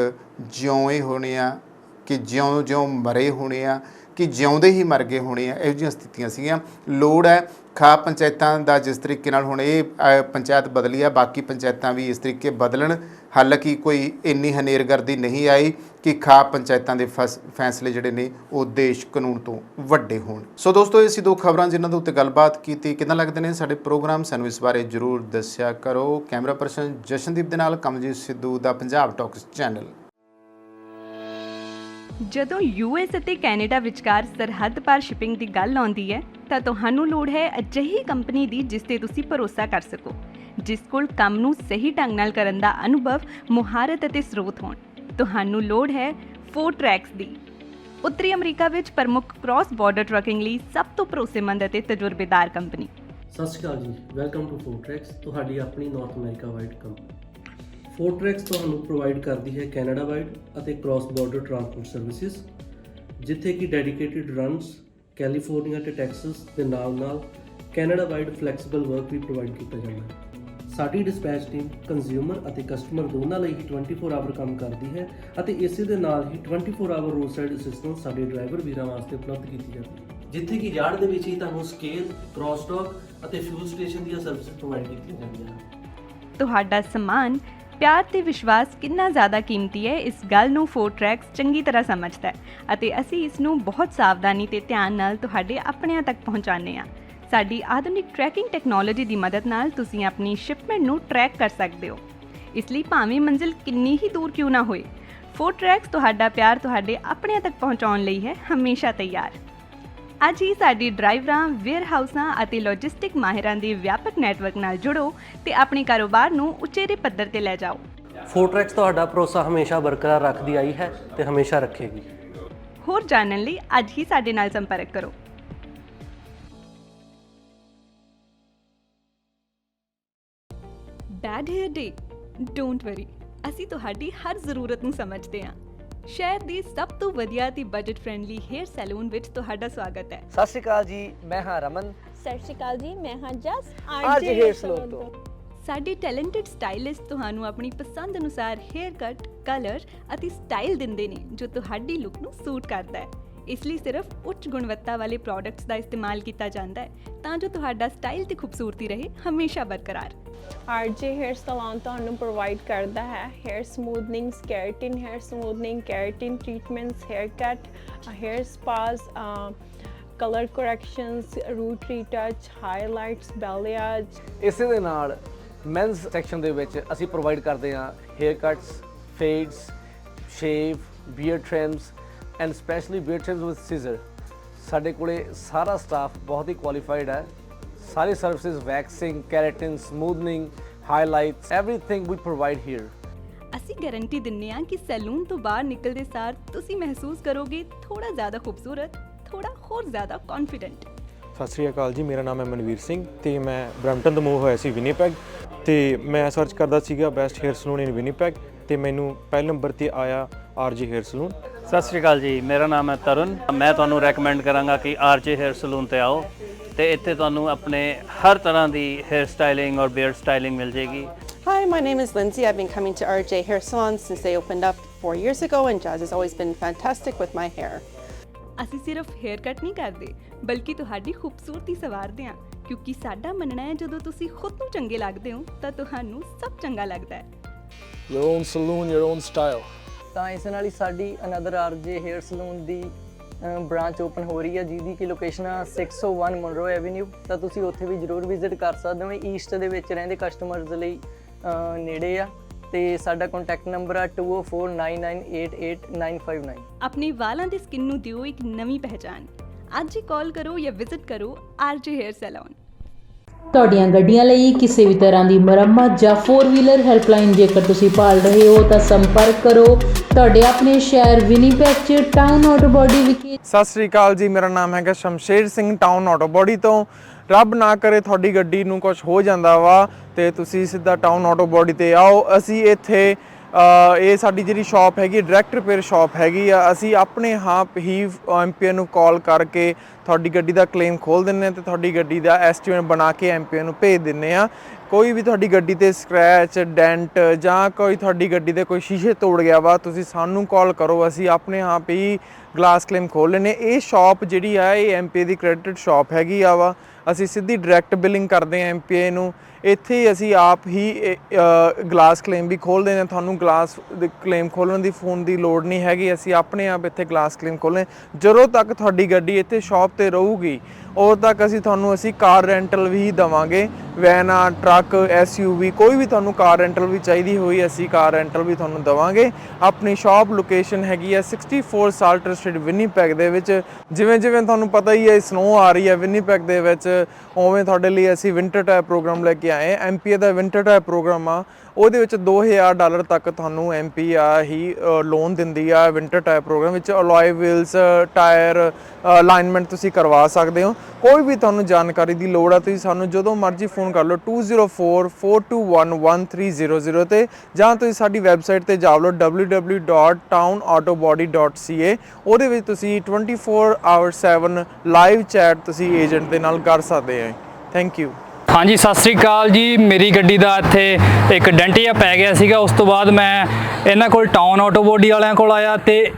ਜਿਉਂਦੇ ਹੋਣੇ ਆ ਕਿ ਜਿਉਂ ਮਰੇ ਹੋਣੇ ਆ ਕਿ ਜਿਉਂਦੇ ਹੀ ਮਰ ਗਏ ਹੋਣੇ ਆ। ਇਹੋ ਜਿਹੀਆਂ ਸਥਿਤੀਆਂ ਸੀਗੀਆਂ। ਲੋੜ ਹੈ ਖਾਪ ਪੰਚਾਇਤਾਂ ਦਾ ਜਿਸ ਤਰੀਕੇ ਨਾਲ ਹੁਣ ਇਹ ਪੰਚਾਇਤ ਬਦਲੀ ਆ, ਬਾਕੀ ਪੰਚਾਇਤਾਂ ਵੀ ਇਸ ਤਰੀਕੇ ਬਦਲਣ। ਹਾਲਾਂਕਿ ਕੋਈ ਇੰਨੀ ਹਨੇਰਗਰਦੀ ਨਹੀਂ ਆਈ ਕਿ ਖਾਪ ਪੰਚਾਇਤਾਂ ਦੇ ਫੈਸਲੇ ਜਿਹੜੇ ਨੇ ਉਹ ਦੇਸ਼ ਕਾਨੂੰਨ ਤੋਂ ਵੱਡੇ ਹੋਣ। ਸੋ ਦੋਸਤੋ, ਇਹ ਸੀ 2 ਖਬਰਾਂ ਜਿਨ੍ਹਾਂ ਦੇ ਉੱਤੇ ਗੱਲਬਾਤ ਕੀਤੀ। ਕਿੱਦਾਂ ਲੱਗਦੇ ਨੇ ਸਾਡੇ ਪ੍ਰੋਗਰਾਮ? ਸਾਨੂੰ ਇਸ ਬਾਰੇ ਜ਼ਰੂਰ ਦੱਸਿਆ ਕਰੋ। ਕੈਮਰਾ ਪਰਸਨ ਜਸ਼ਨਦੀਪ ਦੇ ਨਾਲ ਕਮਲਜੀਤ ਸਿੱਧੂ ਦਾ ਪੰਜਾਬ ਟਾਕਸ ਚੈਨਲ। ਜਦੋਂ ਯੂਐਸ ਅਤੇ ਕੈਨੇਡਾ ਵਿਚਕਾਰ ਸਰਹੱਦ ਪਾਰ ਸ਼ਿਪਿੰਗ ਦੀ ਗੱਲ ਆਉਂਦੀ ਹੈ ਤਾਂ ਤੁਹਾਨੂੰ ਲੋੜ ਹੈ ਅਜਿਹੀ ਕੰਪਨੀ ਦੀ ਜਿਸ ਤੇ ਤੁਸੀਂ ਭਰੋਸਾ ਕਰ ਸਕੋ, ਜਿਸ ਕੋਲ ਕੰਮ ਨੂੰ ਸਹੀ ਢੰਗ ਨਾਲ ਕਰਨ ਦਾ ਅਨੁਭਵ, ਮੁਹਾਰਤ ਅਤੇ ਸਰੋਤ ਹੋਣ। ਤੁਹਾਨੂੰ ਲੋੜ ਹੈ ਫੋਰਟਰੈਕਸ ਦੀ। ਉੱਤਰੀ ਅਮਰੀਕਾ ਵਿੱਚ ਪ੍ਰਮੁੱਖ ਕ੍ਰਾਸ ਬਾਰਡਰ ਟਰੱਕਿੰਗ ਲਈ ਸਭ ਤੋਂ ਭਰੋਸੇਮੰਦ ਅਤੇ ਤਜਰਬੇਕਾਰ ਕੰਪਨੀ। ਸਤਿ ਸ਼੍ਰੀ ਅਕਾਲ ਜੀ, ਵੈਲਕਮ ਟੂ ਫੋਰਟਰੈਕਸ, ਤੁਹਾਡੀ ਆਪਣੀ ਨਾਰਥ ਅਮਰੀਕਾ ਵਾਈਡ ਕੰਪਨੀ। ਫੋਰਟਰੈਕਸ ਤੁਹਾਨੂੰ ਪ੍ਰੋਵਾਈਡ ਕਰਦੀ ਹੈ ਕੈਨੇਡਾ ਵਾਈਡ ਅਤੇ ਕ੍ਰਾਸ ਬਾਰਡਰ ਟਰਾਂਸਪੋਰਟ ਸਰਵਿਸਿਜ਼, ਜਿੱਥੇ ਕਿ ਡੈਡੀਕੇਟਿਡ ਰਨਸ ਕੈਲੀਫੋਰਨੀਆ ਅਤੇ ਟੈਕਸਸ ਦੇ ਨਾਲ ਕੈਨੇਡਾ ਵਾਈਡ ਫਲੈਕਸੀਬਲ ਵਰਕ ਵੀ ਪ੍ਰੋਵਾਈਡ ਕੀਤਾ ਜਾਂਦਾ ਹੈ। ਸਾਡੀ ਡਿਸਪੈਚ ਟੀਮ ਕੰਜ਼ਿਊਮਰ ਅਤੇ ਕਸਟਮਰ ਦੋਨਾਂ ਲਈ ਹੀ 24 ਆਵਰ ਕੰਮ ਕਰਦੀ ਹੈ ਅਤੇ ਇਸੇ ਦੇ ਨਾਲ ਹੀ 24 ਆਵਰ ਰੋਡ ਸਾਈਡ ਅਸਿਸਟੈਂਸ ਸਾਡੇ ਡਰਾਈਵਰ ਵੀਰਾਂ ਵਾਸਤੇ ਉਪਲਬਧ ਕੀਤੀ ਜਾਂਦੀ ਹੈ, ਜਿੱਥੇ ਕਿ ਯਾਰਡ ਦੇ ਵਿੱਚ ਹੀ ਤੁਹਾਨੂੰ ਸਕੇਲ, ਕ੍ਰਾਸ ਟਾਕ ਅਤੇ ਫਿਊਲ ਸਟੇਸ਼ਨ ਦੀਆਂ ਸਰਵਿਸਿਜ਼ ਪ੍ਰੋਵਾਈਡ ਕੀਤੀਆਂ ਜਾਂਦੀਆਂ ਹਨ। ਤੁਹਾਡਾ ਸਮਾਨ, ਪਿਆਰ ਤੇ ਵਿਸ਼ਵਾਸ ਕਿੰਨਾ ਜ਼ਿਆਦਾ ਕੀਮਤੀ ਹੈ, ਇਸ ਗੱਲ ਨੂੰ ਫੋਰਟਰੈਕਸ ਚੰਗੀ ਤਰ੍ਹਾਂ ਸਮਝਦਾ ਹੈ ਅਤੇ ਅਸੀਂ ਇਸ ਨੂੰ ਬਹੁਤ ਸਾਵਧਾਨੀ ਤੇ ਧਿਆਨ ਨਾਲ ਤੁਹਾਡੇ ਆਪਣਿਆਂ ਤੱਕ ਪਹੁੰਚਾਉਂਦੇ ਹਾਂ। ਸਾਡੀ ਆਧੁਨਿਕ ਟਰੈਕਿੰਗ ਟੈਕਨੋਲੋਜੀ ਦੀ ਮਦਦ ਨਾਲ ਤੁਸੀਂ ਆਪਣੀ ਸ਼ਿਪਮੈਂਟ ਨੂੰ ਟਰੈਕ ਕਰ ਸਕਦੇ ਹੋ। ਇਸ ਲਈ ਭਾਵੇਂ ਮੰਜ਼ਿਲ ਕਿੰਨੀ ਹੀ ਦੂਰ ਕਿਉਂ ਨਾ ਹੋਏ, ਫੋਰਟਰੈਕਸ ਤੁਹਾਡਾ ਪਿਆਰ ਤੁਹਾਡੇ ਆਪਣਿਆਂ ਤੱਕ ਪਹੁੰਚਾਉਣ ਲਈ ਹੈ ਹਮੇਸ਼ਾ ਤਿਆਰ। ਅੱਜ ਹੀ ਸਾਡੀ ਡਰਾਈਵਰਾਂ, ਵੇਅਰਹਾਊਸਾਂ ਅਤੇ ਲੌਜਿਸਟਿਕ ਮਾਹਿਰਾਂ ਦੇ ਵਿਆਪਕ ਨੈਟਵਰਕ ਨਾਲ ਜੁੜੋ ਤੇ ਆਪਣੇ ਕਾਰੋਬਾਰ ਨੂੰ ਉਚੇਰੇ ਪੱਧਰ ਤੇ ਲੈ ਜਾਓ। ਫੋਰਟਰੈਕਸ ਤੁਹਾਡਾ ਭਰੋਸਾ ਹਮੇਸ਼ਾ ਬਰਕਰਾਰ ਰੱਖਦੀ ਆਈ ਹੈ ਤੇ ਹਮੇਸ਼ਾ ਰੱਖੇਗੀ। ਹੋਰ ਜਾਣਨ ਲਈ ਅੱਜ ਹੀ ਸਾਡੇ ਨਾਲ ਸੰਪਰਕ ਕਰੋ। Bad hair day? Don't worry, ਅਸੀਂ ਤੁਹਾਡੀ ਹਰ ਜ਼ਰੂਰਤ ਨੂੰ ਸਮਝਦੇ ਹਾਂ। ਸ਼ਹਿਰ ਦੀ ਸਭ ਤੋਂ ਵਧੀਆ ਤੇ ਬਜਟ ਫ੍ਰੈਂਡਲੀ ਹੇਅਰ ਸੈਲੂਨ ਵਿੱਚ ਤੁਹਾਡਾ ਸਵਾਗਤ ਹੈ। ਸਤਿ ਸ਼੍ਰੀ ਅਕਾਲ ਜੀ, ਮੈਂ ਹਾਂ ਰਮਨ। ਸਤਿ ਸ਼੍ਰੀ ਅਕਾਲ ਜੀ, ਮੈਂ ਹਾਂ ਜਸ ਆਰਜੇ ਹੇਅਰ ਸਲੂਨ ਤੋਂ। ਸਾਡੇ ਟੈਲੈਂਟਡ ਸਟਾਈਲਿਸਟ ਤੁਹਾਨੂੰ ਆਪਣੀ ਪਸੰਦ ਅਨੁਸਾਰ ਹੇਅਰ ਕੱਟ, ਕਲਰ ਅਤੇ ਸਟਾਈਲ ਦਿੰਦੇ ਨੇ ਜੋ ਤੁਹਾਡੀ ਲੁੱਕ ਨੂੰ ਸੂਟ ਕਰਦਾ ਹੈ। ਇਸ ਲਈ ਸਿਰਫ ਉੱਚ ਗੁਣਵੱਤਾ ਵਾਲੇ ਪ੍ਰੋਡਕਟਸ ਦਾ ਇਸਤੇਮਾਲ ਕੀਤਾ ਜਾਂਦਾ ਹੈ ਤਾਂ ਜੋ ਤੁਹਾਡਾ ਸਟਾਈਲ ਤੇ ਖੂਬਸੂਰਤੀ ਰਹੇ ਹਮੇਸ਼ਾ ਬਰਕਰਾਰ। ਆਰਜੇ ਹੇਅਰ ਸਲੂਨ ਤੁਹਾਨੂੰ ਪ੍ਰੋਵਾਈਡ ਕਰਦਾ ਹੈ hair smoothing, keratin hair smoothing, keratin treatments, hair cut, hair spas, colour corrections, root retouch, highlights, balayage. ਇਸੇ ਦੇ ਨਾਲ ਮੈਨਸ ਸੈਕਸ਼ਨ ਦੇ ਵਿੱਚ ਅਸੀਂ ਪ੍ਰੋਵਾਈਡ ਕਰਦੇ ਹਾਂ hair cuts, fades, shave, beard trims and specially beard trims with scissor. ਸਾਡੇ ਕੋਲੇ ਸਾਰਾ ਸਟਾਫ ਬਹੁਤ ਹੀ ਕੁਆਲੀਫਾਈਡ ਹੈ। ਸਾਰੀ services, waxing, keratin, smoothing, highlights, everything we provide here. ਅਸੀਂ ਗਾਰੰਟੀ ਦਿੰਦੇ ਹਾਂ ਕਿ ਸੈਲੂਨ ਤੋਂ ਬਾਹਰ ਨਿਕਲਦੇ ਸਾਰ ਤੁਸੀਂ ਮਹਿਸੂਸ ਕਰੋਗੇ ਥੋੜਾ ਜ਼ਿਆਦਾ ਖੂਬਸੂਰਤ, ਥੋੜਾ ਹੋਰ ਜ਼ਿਆਦਾ ਕੌਨਫੀਡੈਂਟ। ਸਤਿ ਸ਼੍ਰੀ ਅਕਾਲ ਜੀ, ਮੇਰਾ ਨਾਮ ਹੈ ਮਨਵੀਰ ਸਿੰਘ ਤੇ ਮੈਂ ਬਰੈਂਪਟਨ ਤੋਂ ਮੂਵ ਹੋਇਆ ਸੀ ਵਿਨੀਪੈਗ ਤੇ ਮੈਂ ਸਰਚ ਕਰਦਾ ਸੀਗਾ ਬੈਸਟ ਹੇਅਰ ਸਲੂਨ ਇਨ ਵਿਨੀਪੈਗ ਤੇ ਮੈਨੂੰ ਪਹਿਲੇ ਨੰਬਰ ਤੇ ਆਇਆ ਆਰਜੇ ਹੇਅਰ ਸਲੂਨ। ਸਤਿ ਸ਼੍ਰੀ ਅਕਾਲ ਜੀ, ਮੇਰਾ ਨਾਮ ਹੈ ਤਰੁਣ। ਮੈਂ ਤੁਹਾਨੂੰ ਰეკਮੈਂਡ ਕਰਾਂਗਾ ਕਿ ਆਰਜੇ ਹੇਅਰ ਸਲੂਨ ਤੇ ਆਓ ਤੇ ਇੱਥੇ ਤੁਹਾਨੂੰ ਆਪਣੇ ਹਰ ਤਰ੍ਹਾਂ ਦੀ ਹੇਅਰ ਸਟਾਈਲਿੰਗ ਔਰ ਬੀਅਰਡ ਸਟਾਈਲਿੰਗ ਮਿਲ ਜੇਗੀ। Hi, my name is Lindsay. I've been coming to RJ Hair Salon since they opened up 4 years ago and Jazz has always been fantastic with my hair. ਅਸੀਂ ਸਿਰਫ hair cut ਨਹੀਂ ਕਰਦੇ ਬਲਕਿ ਤੁਹਾਡੀ ਖੂਬਸੂਰਤੀ ਸੰਵਾਰਦੇ ਹਾਂ, ਕਿਉਂਕਿ ਸਾਡਾ ਮੰਨਣਾ ਹੈ ਜਦੋਂ ਤੁਸੀਂ ਖੁਦ ਨੂੰ ਚੰਗੇ ਲੱਗਦੇ ਹੋ ਤਾਂ ਤੁਹਾਨੂੰ ਸਭ ਚੰਗਾ ਲੱਗਦਾ ਹੈ। Your own saloon, your own style. ਤਾਂ ਇਸ ਨਾਲ ਹੀ ਸਾਡੀ ਅਨਦਰ ਆਰਜੇ ਹੇਅਰ ਸਲੂਨ ਦੀ ਬ੍ਰਾਂਚ ਓਪਨ ਹੋ ਰਹੀ ਹੈ ਜਿਹਦੀ ਕਿ ਲੋਕੇਸ਼ਨ ਆ 601 ਮਨਰੋ ਐਵਨਿਊ। ਤਾਂ ਤੁਸੀਂ ਉੱਥੇ ਵੀ ਜ਼ਰੂਰ ਵਿਜ਼ਿਟ ਕਰ ਸਕਦੇ ਹੋ। ਈਸਟ ਦੇ ਵਿੱਚ ਰਹਿੰਦੇ ਕਸਟਮਰਸ ਲਈ ਨੇੜੇ ਆ ਤੇ ਸਾਡਾ ਕੰਟੈਕਟ ਨੰਬਰ ਆ 2049988959 ਆਪਣੇ ਵਾਲਾਂ ਦੀ ਸਕਿਨ ਨੂੰ ਦਿਓ ਇੱਕ ਨਵੀਂ ਪਹਿਚਾਨ। ਅੱਜ ਹੀ ਕਾਲ ਕਰੋ ਜਾਂ ਵਿਜ਼ਿਟ ਕਰੋ RJ Hair Salon। ਤੁਹਾਡੀਆਂ ਗੱਡੀਆਂ ਲਈ ਕਿਸੇ ਵੀ ਤਰ੍ਹਾਂ ਦੀ ਮੁਰੰਮਤ ਜਾਂ 4 ਵੀਲਰ ਹੈਲਪਲਾਈਨ ਜੇਕਰ ਤੁਸੀਂ ਭਾਲ ਰਹੇ ਹੋ ਤਾਂ ਸੰਪਰਕ ਕਰੋ ਤੁਹਾਡੇ ਆਪਣੇ ਸ਼ਹਿਰ ਵਿਨੀਪੈਗ 'ਚ ਟਾਊਨ ਆਟੋ ਬਾਡੀ ਵਿਖੇ। ਸਤਿ ਸ੍ਰੀ ਅਕਾਲ ਜੀ, ਮੇਰਾ ਨਾਮ ਹੈਗਾ Shamsher Singh, town Auto body ਤੋਂ। ਰੱਬ ਨਾ ਕਰੇ ਤੁਹਾਡੀ ਗੱਡੀ ਨੂੰ ਕੁਝ ਹੋ ਜਾਂਦਾ ਵਾ ਤੇ ਤੁਸੀਂ ਸਿੱਧਾ ਟਾਊਨ ਆਟੋ ਬਾਡੀ ਤੇ ਆਓ। ਅਸੀਂ ਇੱਥੇ ਇਹ ਸਾਡੀ ਜਿਹੜੀ ਸ਼ਾਪ ਹੈਗੀ ਡਾਇਰੈਕਟ ਰਿਪੇਅਰ ਸ਼ਾਪ ਹੈਗੀ ਆ। ਅਸੀਂ ਆਪਣੇ ਆਪ ਹੀ ਐਮਪੀਏ ਨੂੰ ਕਾਲ ਕਰਕੇ ਤੁਹਾਡੀ ਗੱਡੀ ਦਾ ਕਲੇਮ ਖੋਲ ਦਿੰਦੇ ਹਾਂ ਤੇ ਤੁਹਾਡੀ ਗੱਡੀ ਦਾ ਐਸਟੀਮੇਟ ਬਣਾ ਕੇ ਐਮਪੀਏ ਨੂੰ ਭੇਜ ਦਿੰਦੇ ਆ। ਕੋਈ ਵੀ ਤੁਹਾਡੀ ਗੱਡੀ ਤੇ ਸਕ੍ਰੈਚ, ਡੈਂਟ ਜਾਂ ਕੋਈ ਤੁਹਾਡੀ ਗੱਡੀ ਦੇ ਕੋਈ ਸ਼ੀਸ਼ੇ ਤੋੜ ਗਿਆ ਵਾ, ਤੁਸੀਂ ਸਾਨੂੰ ਕਾਲ ਕਰੋ, ਅਸੀਂ ਆਪਣੇ ਆਪ ਹੀ ਗਲਾਸ ਕਲੇਮ ਖੋਲ ਲੈਂਦੇ। ਇਹ ਸ਼ਾਪ ਜਿਹੜੀ ਆ ਇਹ ਐਮਪੀਏ ਦੀ ਕ੍ਰੈਡਿਟ ਸ਼ਾਪ ਹੈਗੀ ਆ ਵਾ। ਅਸੀਂ ਸਿੱਧੀ ਡਾਇਰੈਕਟ ਬਿਲਿੰਗ ਕਰਦੇ ਹਾਂ ਐਮਪੀਏ ਨੂੰ। ਇੱਥੇ ਅਸੀਂ ਆਪ ਹੀ ਗਲਾਸ ਕਲੇਮ ਵੀ ਖੋਲ੍ਹਦੇ ਹਾਂ। ਤੁਹਾਨੂੰ ਗਲਾਸ ਕਲੇਮ ਖੋਲ੍ਹਣ ਦੀ ਫੋਨ ਦੀ ਲੋੜ ਨਹੀਂ ਹੈਗੀ, ਅਸੀਂ ਆਪਣੇ ਆਪ ਇੱਥੇ ਗਲਾਸ ਕਲੇਮ ਖੋਲ੍ਹਦੇ। ਜਦੋਂ ਤੱਕ ਤੁਹਾਡੀ ਗੱਡੀ ਇੱਥੇ ਸ਼ਾਪ ਤੇ ਰਹੂਗੀ ਉਦੋਂ ਤੱਕ ਅਸੀਂ ਕਾਰ ਰੈਂਟਲ ਵੀ ਦੇਵਾਂਗੇ। ਵੈਨ ਆ, ਟਰੱਕ, SUV, ਕੋਈ ਵੀ ਤੁਹਾਨੂੰ ਕਾਰ ਰੈਂਟਲ ਵੀ ਚਾਹੀਦੀ ਹੋਈ ਅਸੀਂ ਕਾਰ ਰੈਂਟਲ ਵੀ ਤੁਹਾਨੂੰ ਦੇਵਾਂਗੇ। ਆਪਣੀ ਸ਼ਾਪ ਲੋਕੇਸ਼ਨ ਹੈਗੀ ਆ 64 ਸਾਲਟਰ ਸਟਰੀਟ ਵਿਨੀਪੈਗ ਦੇ ਵਿੱਚ। ਜਿਵੇਂ ਤੁਹਾਨੂੰ ਪਤਾ ਹੀ ਹੈ ਸਨੋ ਆ ਰਹੀ ਹੈ ਵਿਨੀਪੈਗ ਦੇ ਵਿੱਚ, ਉਵੇਂ ਤੁਹਾਡੇ ਲਈ ਅਸੀਂ ਵਿੰਟਰ ਟਾਇਰ ਪ੍ਰੋਗਰਾਮ ਲੈ ਕੇ ਆਏ। ਐਮਪੀਏ ਦਾ ਵਿੰਟਰ ਟਾਇਰ ਪ੍ਰੋਗਰਾਮ ਆ, ਉਹਦੇ ਵਿੱਚ $2000 ਤੱਕ ਤੁਹਾਨੂੰ ਐਮਪੀ ਹੀ ਲੋਨ ਦਿੰਦੀ ਆ। ਵਿੰਟਰ ਟਾਇਰ ਪ੍ਰੋਗਰਾਮ ਵਿੱਚ ਅਲੋਏ ਵੀਲਸ, ਟਾਇਰ ਅਲਾਈਨਮੈਂਟ ਤੁਸੀਂ ਕਰਵਾ ਸਕਦੇ ਹੋ। ਕੋਈ ਵੀ ਤੁਹਾਨੂੰ ਜਾਣਕਾਰੀ ਦੀ ਲੋੜ ਆ ਤੁਸੀਂ ਸਾਨੂੰ ਜਦੋਂ ਮਰਜ਼ੀ ਫੋਨ ਕਰ ਲਓ 2044211300 ਤੇ, ਜਾਂ ਤੁਸੀਂ ਸਾਡੀ ਵੈਬਸਾਈਟ ਤੇ ਜਾ ਲਓ www.townautobody.ca। ਉਹਦੇ ਵਿੱਚ ਤੁਸੀਂ 24/7 ਲਾਈਵ ਚੈਟ ਤੁਸੀਂ ਏਜੰਟ ਦੇ ਨਾਲ ਕਰ ਸਕਦੇ ਹੋ। Thank you. ਹਾਂਜੀ, ਸਤਿ ਸ੍ਰੀ ਅਕਾਲ ਜੀ। ਮੇਰੀ ਗੱਡੀ ਦਾ ਇੱਥੇ ਇੱਕ ਡੈਂਟ ਜਿਹਾ ਪੈ ਗਿਆ ਸੀਗਾ। ਉਸ ਤੋਂ ਬਾਅਦ ਮੈਂ ਇਹਨਾਂ ਕੋਲ ਟਾਊਨ ਆਟੋ ਬਾਡੀ ਵਾਲਿਆਂ ਕੋਲ ਆਇਆ ਤੇ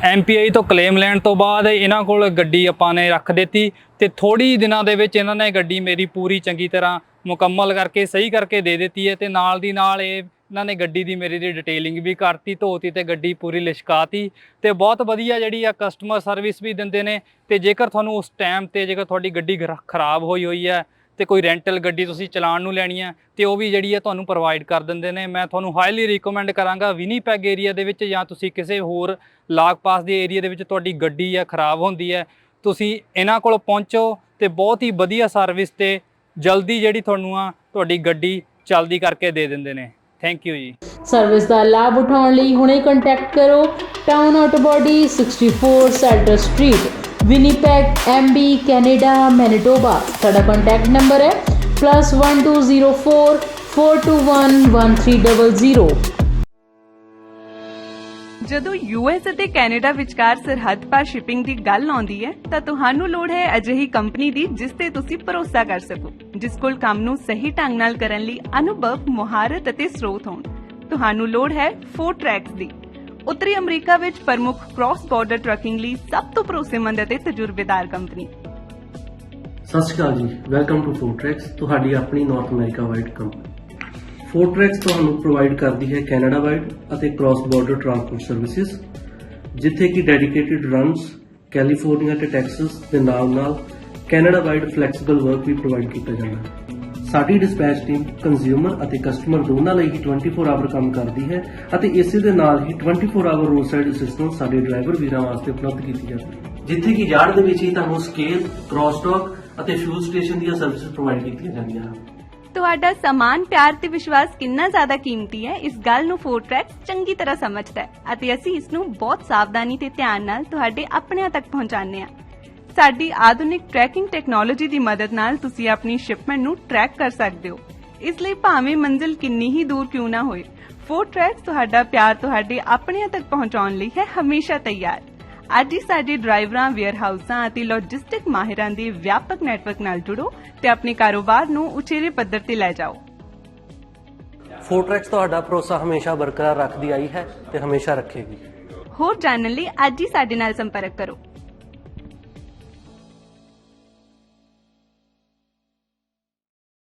MPI ਤੋਂ ਕਲੇਮ ਲੈਣ ਤੋਂ ਬਾਅਦ ਇਹਨਾਂ ਕੋਲ ਗੱਡੀ ਆਪਾਂ ਨੇ ਰੱਖ ਦਿੱਤੀ ਤੇ ਥੋੜੀ ਦਿਨਾਂ ਦੇ ਵਿੱਚ ਇਹਨਾਂ ਨੇ ਗੱਡੀ ਮੇਰੀ ਪੂਰੀ ਚੰਗੀ ਤਰ੍ਹਾਂ ਮੁਕੰਮਲ ਕਰਕੇ ਸਹੀ ਕਰਕੇ ਦੇ ਦਿੱਤੀ ਹੈ ਤੇ ਨਾਲ ਦੀ ਨਾਲ ਇਹਨਾਂ ਨੇ ਗੱਡੀ ਦੀ ਮੇਰੀ ਦੀ ਡਿਟੇਲਿੰਗ ਵੀ ਕਰਤੀ, ਧੋਤੀ ਤੇ ਗੱਡੀ ਪੂਰੀ ਲਿਸ਼ਕਾਤੀ ਤੇ ਬਹੁਤ ਵਧੀਆ ਜਿਹੜੀ ਆ ਕਸਟਮਰ ਸਰਵਿਸ ਵੀ ਦਿੰਦੇ ਨੇ। ਤੇ ਜੇਕਰ ਤੁਹਾਨੂੰ ਉਸ ਟਾਈਮ ਤੇ ਜੇਕਰ ਤੁਹਾਡੀ ਗੱਡੀ ਖਰਾਬ ਹੋਈ ਹੈ ਤੇ ਕੋਈ ਰੈਂਟਲ ਗੱਡੀ ਤੁਸੀਂ ਚਲਾਉਣ ਨੂੰ ਲੈਣੀ ਹੈ ਤੇ ਉਹ ਵੀ ਜਿਹੜੀ ਹੈ ਤੁਹਾਨੂੰ ਪ੍ਰੋਵਾਈਡ ਕਰ ਦਿੰਦੇ ਨੇ। ਮੈਂ ਤੁਹਾਨੂੰ ਹਾਈਲੀ ਰਿਕਮੈਂਡ ਕਰਾਂਗਾ ਵਿਨੀਪੈਗ ਏਰੀਆ ਦੇ ਵਿੱਚ ਜਾਂ ਤੁਸੀਂ ਕਿਸੇ ਹੋਰ ਲਾਗ ਪਾਸ ਦੇ ਏਰੀਆ ਦੇ ਵਿੱਚ ਤੁਹਾਡੀ ਗੱਡੀ ਹੈ ਖਰਾਬ ਹੁੰਦੀ ਹੈ, ਤੁਸੀਂ ਇਹਨਾਂ ਕੋਲ ਪਹੁੰਚੋ ਤੇ ਬਹੁਤ ਹੀ ਵਧੀਆ ਸਰਵਿਸ ਤੇ ਜਲਦੀ ਜਿਹੜੀ ਤੁਹਾਨੂੰ ਆ ਤੁਹਾਡੀ ਗੱਡੀ ਚਲਦੀ ਕਰਕੇ ਦੇ ਦਿੰਦੇ ਨੇ। Thank you ji. ਸਰਵਿਸ ਦਾ ਲਾਭ ਉਠਾਉਣ ਲਈ ਹੁਣੇ ਕੰਟੈਕਟ ਕਰੋ Town Auto Body 64 Salter Street Winnipeg MB Canada Manitoba. ਸਾਡਾ ਕੰਟੈਕਟ ਨੰਬਰ ਹੈ +1204 421 1300। ਜਦੋਂ US ਅਤੇ ਕੈਨੇਡਾ ਵਿਚਕਾਰ ਸਰਹੱਦ ਪਾਰ ਸ਼ਿਪਿੰਗ ਦੀ ਗੱਲ ਆਉਂਦੀ ਹੈ ਤਾਂ ਤੁਹਾਨੂੰ ਲੋੜ ਹੈ ਅਜਿਹੀ ਕੰਪਨੀ ਦੀ ਜਿਸ ਤੇ ਤੁਸੀਂ ਭਰੋਸਾ ਕਰ ਸਕੋ, ਜਿਸ ਕੋਲ ਕੰਮ ਨੂੰ ਸਹੀ ਢੰਗ ਨਾਲ ਕਰਨ ਲਈ ਅਨੁਭਵ, ਮੁਹਾਰਤ ਅਤੇ ਸਰੋਤ ਹੋਣ। ਤੁਹਾਨੂੰ ਲੋੜ ਹੈ 4Tracks ਦੀ। ਉੱਤਰੀ ਅਮਰੀਕਾ ਵਿੱਚ ਪ੍ਰਮੁੱਖ ਕ੍ਰਾਸ ਬਾਰਡਰ ਟਰੱਕਿੰਗ ਲਈ ਸਭ ਤੋਂ ਭਰੋਸੇਮੰਦ ਅਤੇ ਤਜਰਬੇਕਾਰ ਕੰਪਨੀ। ਸਤਿ ਸ਼੍ਰੀ ਅਕਾਲ ਜੀ, ਵੈਲਕਮ ਟੂ 4Tracks, ਤੁਹਾਡੀ ਆਪਣੀ north America wide company. 4Tracks ਤੁਹਾਨੂੰ ਪ੍ਰੋਵਾਈਡ ਕਰਦੀ ਹੈ ਕੈਨੇਡਾ ਵਾਈਡ ਅਤੇ ਕ੍ਰਾਸ ਬਾਰਡਰ ਟਰਾਂਸਪੋਰਟ ਸਰਵਿਸਿਜ਼, ਜਿੱਥੇ ਕਿ ਡੈਡੀਕੇਟਿਡ ਰਨਸ ਕੈਲੀਫੋਰਨੀਆ ਤੇ ਟੈਕਸਸ ਦੇ ਨਾਲ ਕੈਨੇਡਾ ਵਾਈਡ ਫਲੈਕਸੀਬਲ ਵਰਕ ਵੀ ਪ੍ਰੋਵਾਈਡ ਕੀਤਾ ਜਾਂਦਾ ਹੈ। ਸਾਡੀ ਡਿਸਪੈਚ ਟੀਮ ਕੰਜ਼ਿਊਮਰ ਅਤੇ ਕਸਟਮਰ ਦੋਨਾਂ ਲਈ ਹੀ 24 ਆਵਰ ਕੰਮ ਕਰਦੀ ਹੈ ਅਤੇ ਇਸੇ ਦੇ ਨਾਲ ਹੀ 24 ਆਵਰ ਰੋਡ ਸਾਈਡ ਅਸਿਸਟੈਂਸ ਸਾਡੇ ਡਰਾਈਵਰ ਵੀਰਾਂ ਵਾਸਤੇ ਉਪਲਬਧ ਕੀਤੀ ਜਾਂਦੀ ਹੈ, ਜਿੱਥੇ ਕਿ ਯਾਰਡ ਦੇ ਵਿੱਚ ਹੀ ਤੁਹਾਨੂੰ ਸਕੇਲ, ਕ੍ਰਾਸਟਾਕ ਅਤੇ ਫਿਊਲ ਸਟੇਸ਼ਨ ਦੀਆਂ ਸਰਵਿਸਿਜ਼ ਪ੍ਰੋਵਾਈਡ ਕੀਤੀਆਂ ਜਾਂਦੀਆਂ ਹਨ। ਤੁਹਾਡਾ ਸਮਾਨ, ਪਿਆਰ ਤੇ ਵਿਸ਼ਵਾਸ ਕਿੰਨਾ ਜ਼ਿਆਦਾ ਕੀਮਤੀ ਹੈ, ਇਸ ਗੱਲ ਨੂੰ 4Tracks ਚੰਗੀ ਤਰ੍ਹਾਂ ਸਮਝਦਾ ਹੈ ਅਤੇ ਅਸੀਂ ਇਸ ਨੂੰ ਬਹੁਤ ਸਾਵਧਾਨੀ ਤੇ ਧਿਆਨ ਨਾਲ ਤੁਹਾਡੇ ਆਪਣਿਆਂ ਤੱਕ ਪਹੁੰਚਾਉਂਦੇ ਹਾਂ। ਸਾਡੀ ਆਧੁਨਿਕ ਟਰੈਕਿੰਗ ਟੈਕਨੋਲੋਜੀ ਦੀ ਮਦਦ ਨਾਲ ਤੁਸੀਂ ਆਪਣੀ ਸ਼ਿਪਮੈਂਟ ਨੂੰ ਟਰੈਕ ਕਰ ਸਕਦੇ ਹੋ। ਇਸ ਲਈ ਭਾਵੇਂ ਮੰਜ਼ਿਲ ਕਿੰਨੀ ਹੀ ਦੂਰ ਕਿਉਂ ਨਾ ਹੋਏ, 4Tracks ਤੁਹਾਡਾ ਪਿਆਰ ਤੁਹਾਡੇ ਆਪਣਿਆਂ ਤੱਕ ਪਹੁੰਚਾਉਣ ਲਈ ਹੈ ਹਮੇਸ਼ਾ ਤਿਆਰ। ਅੱਜ ਹੀ ਸਾਡੇ ਡਰਾਈਵਰਾਂ, ਵੇਅਰਹਾਊਸਾਂ ਅਤੇ ਲੌਜਿਸਟਿਕ ਮਾਹਿਰਾਂ ਦੇ ਵਿਆਪਕ ਨੈਟਵਰਕ ਨਾਲ ਜੁੜੋ ਤੇ ਆਪਣੇ ਕਾਰੋਬਾਰ ਨੂੰ ਉਚੇਰੇ ਪੱਧਰ ਤੇ ਲੈ ਜਾਓ। 4Tracks ਤੁਹਾਡਾ ਭਰੋਸਾ ਹਮੇਸ਼ਾ ਬਰਕਰਾਰ ਰੱਖਦੀ ਆਈ ਹੈ ਤੇ ਹਮੇਸ਼ਾ ਰੱਖੇਗੀ। ਹੋਰ ਜਾਣਨ ਲਈ ਅੱਜ ਹੀ ਸਾਡੇ ਨਾਲ ਸੰਪਰਕ ਕਰੋ।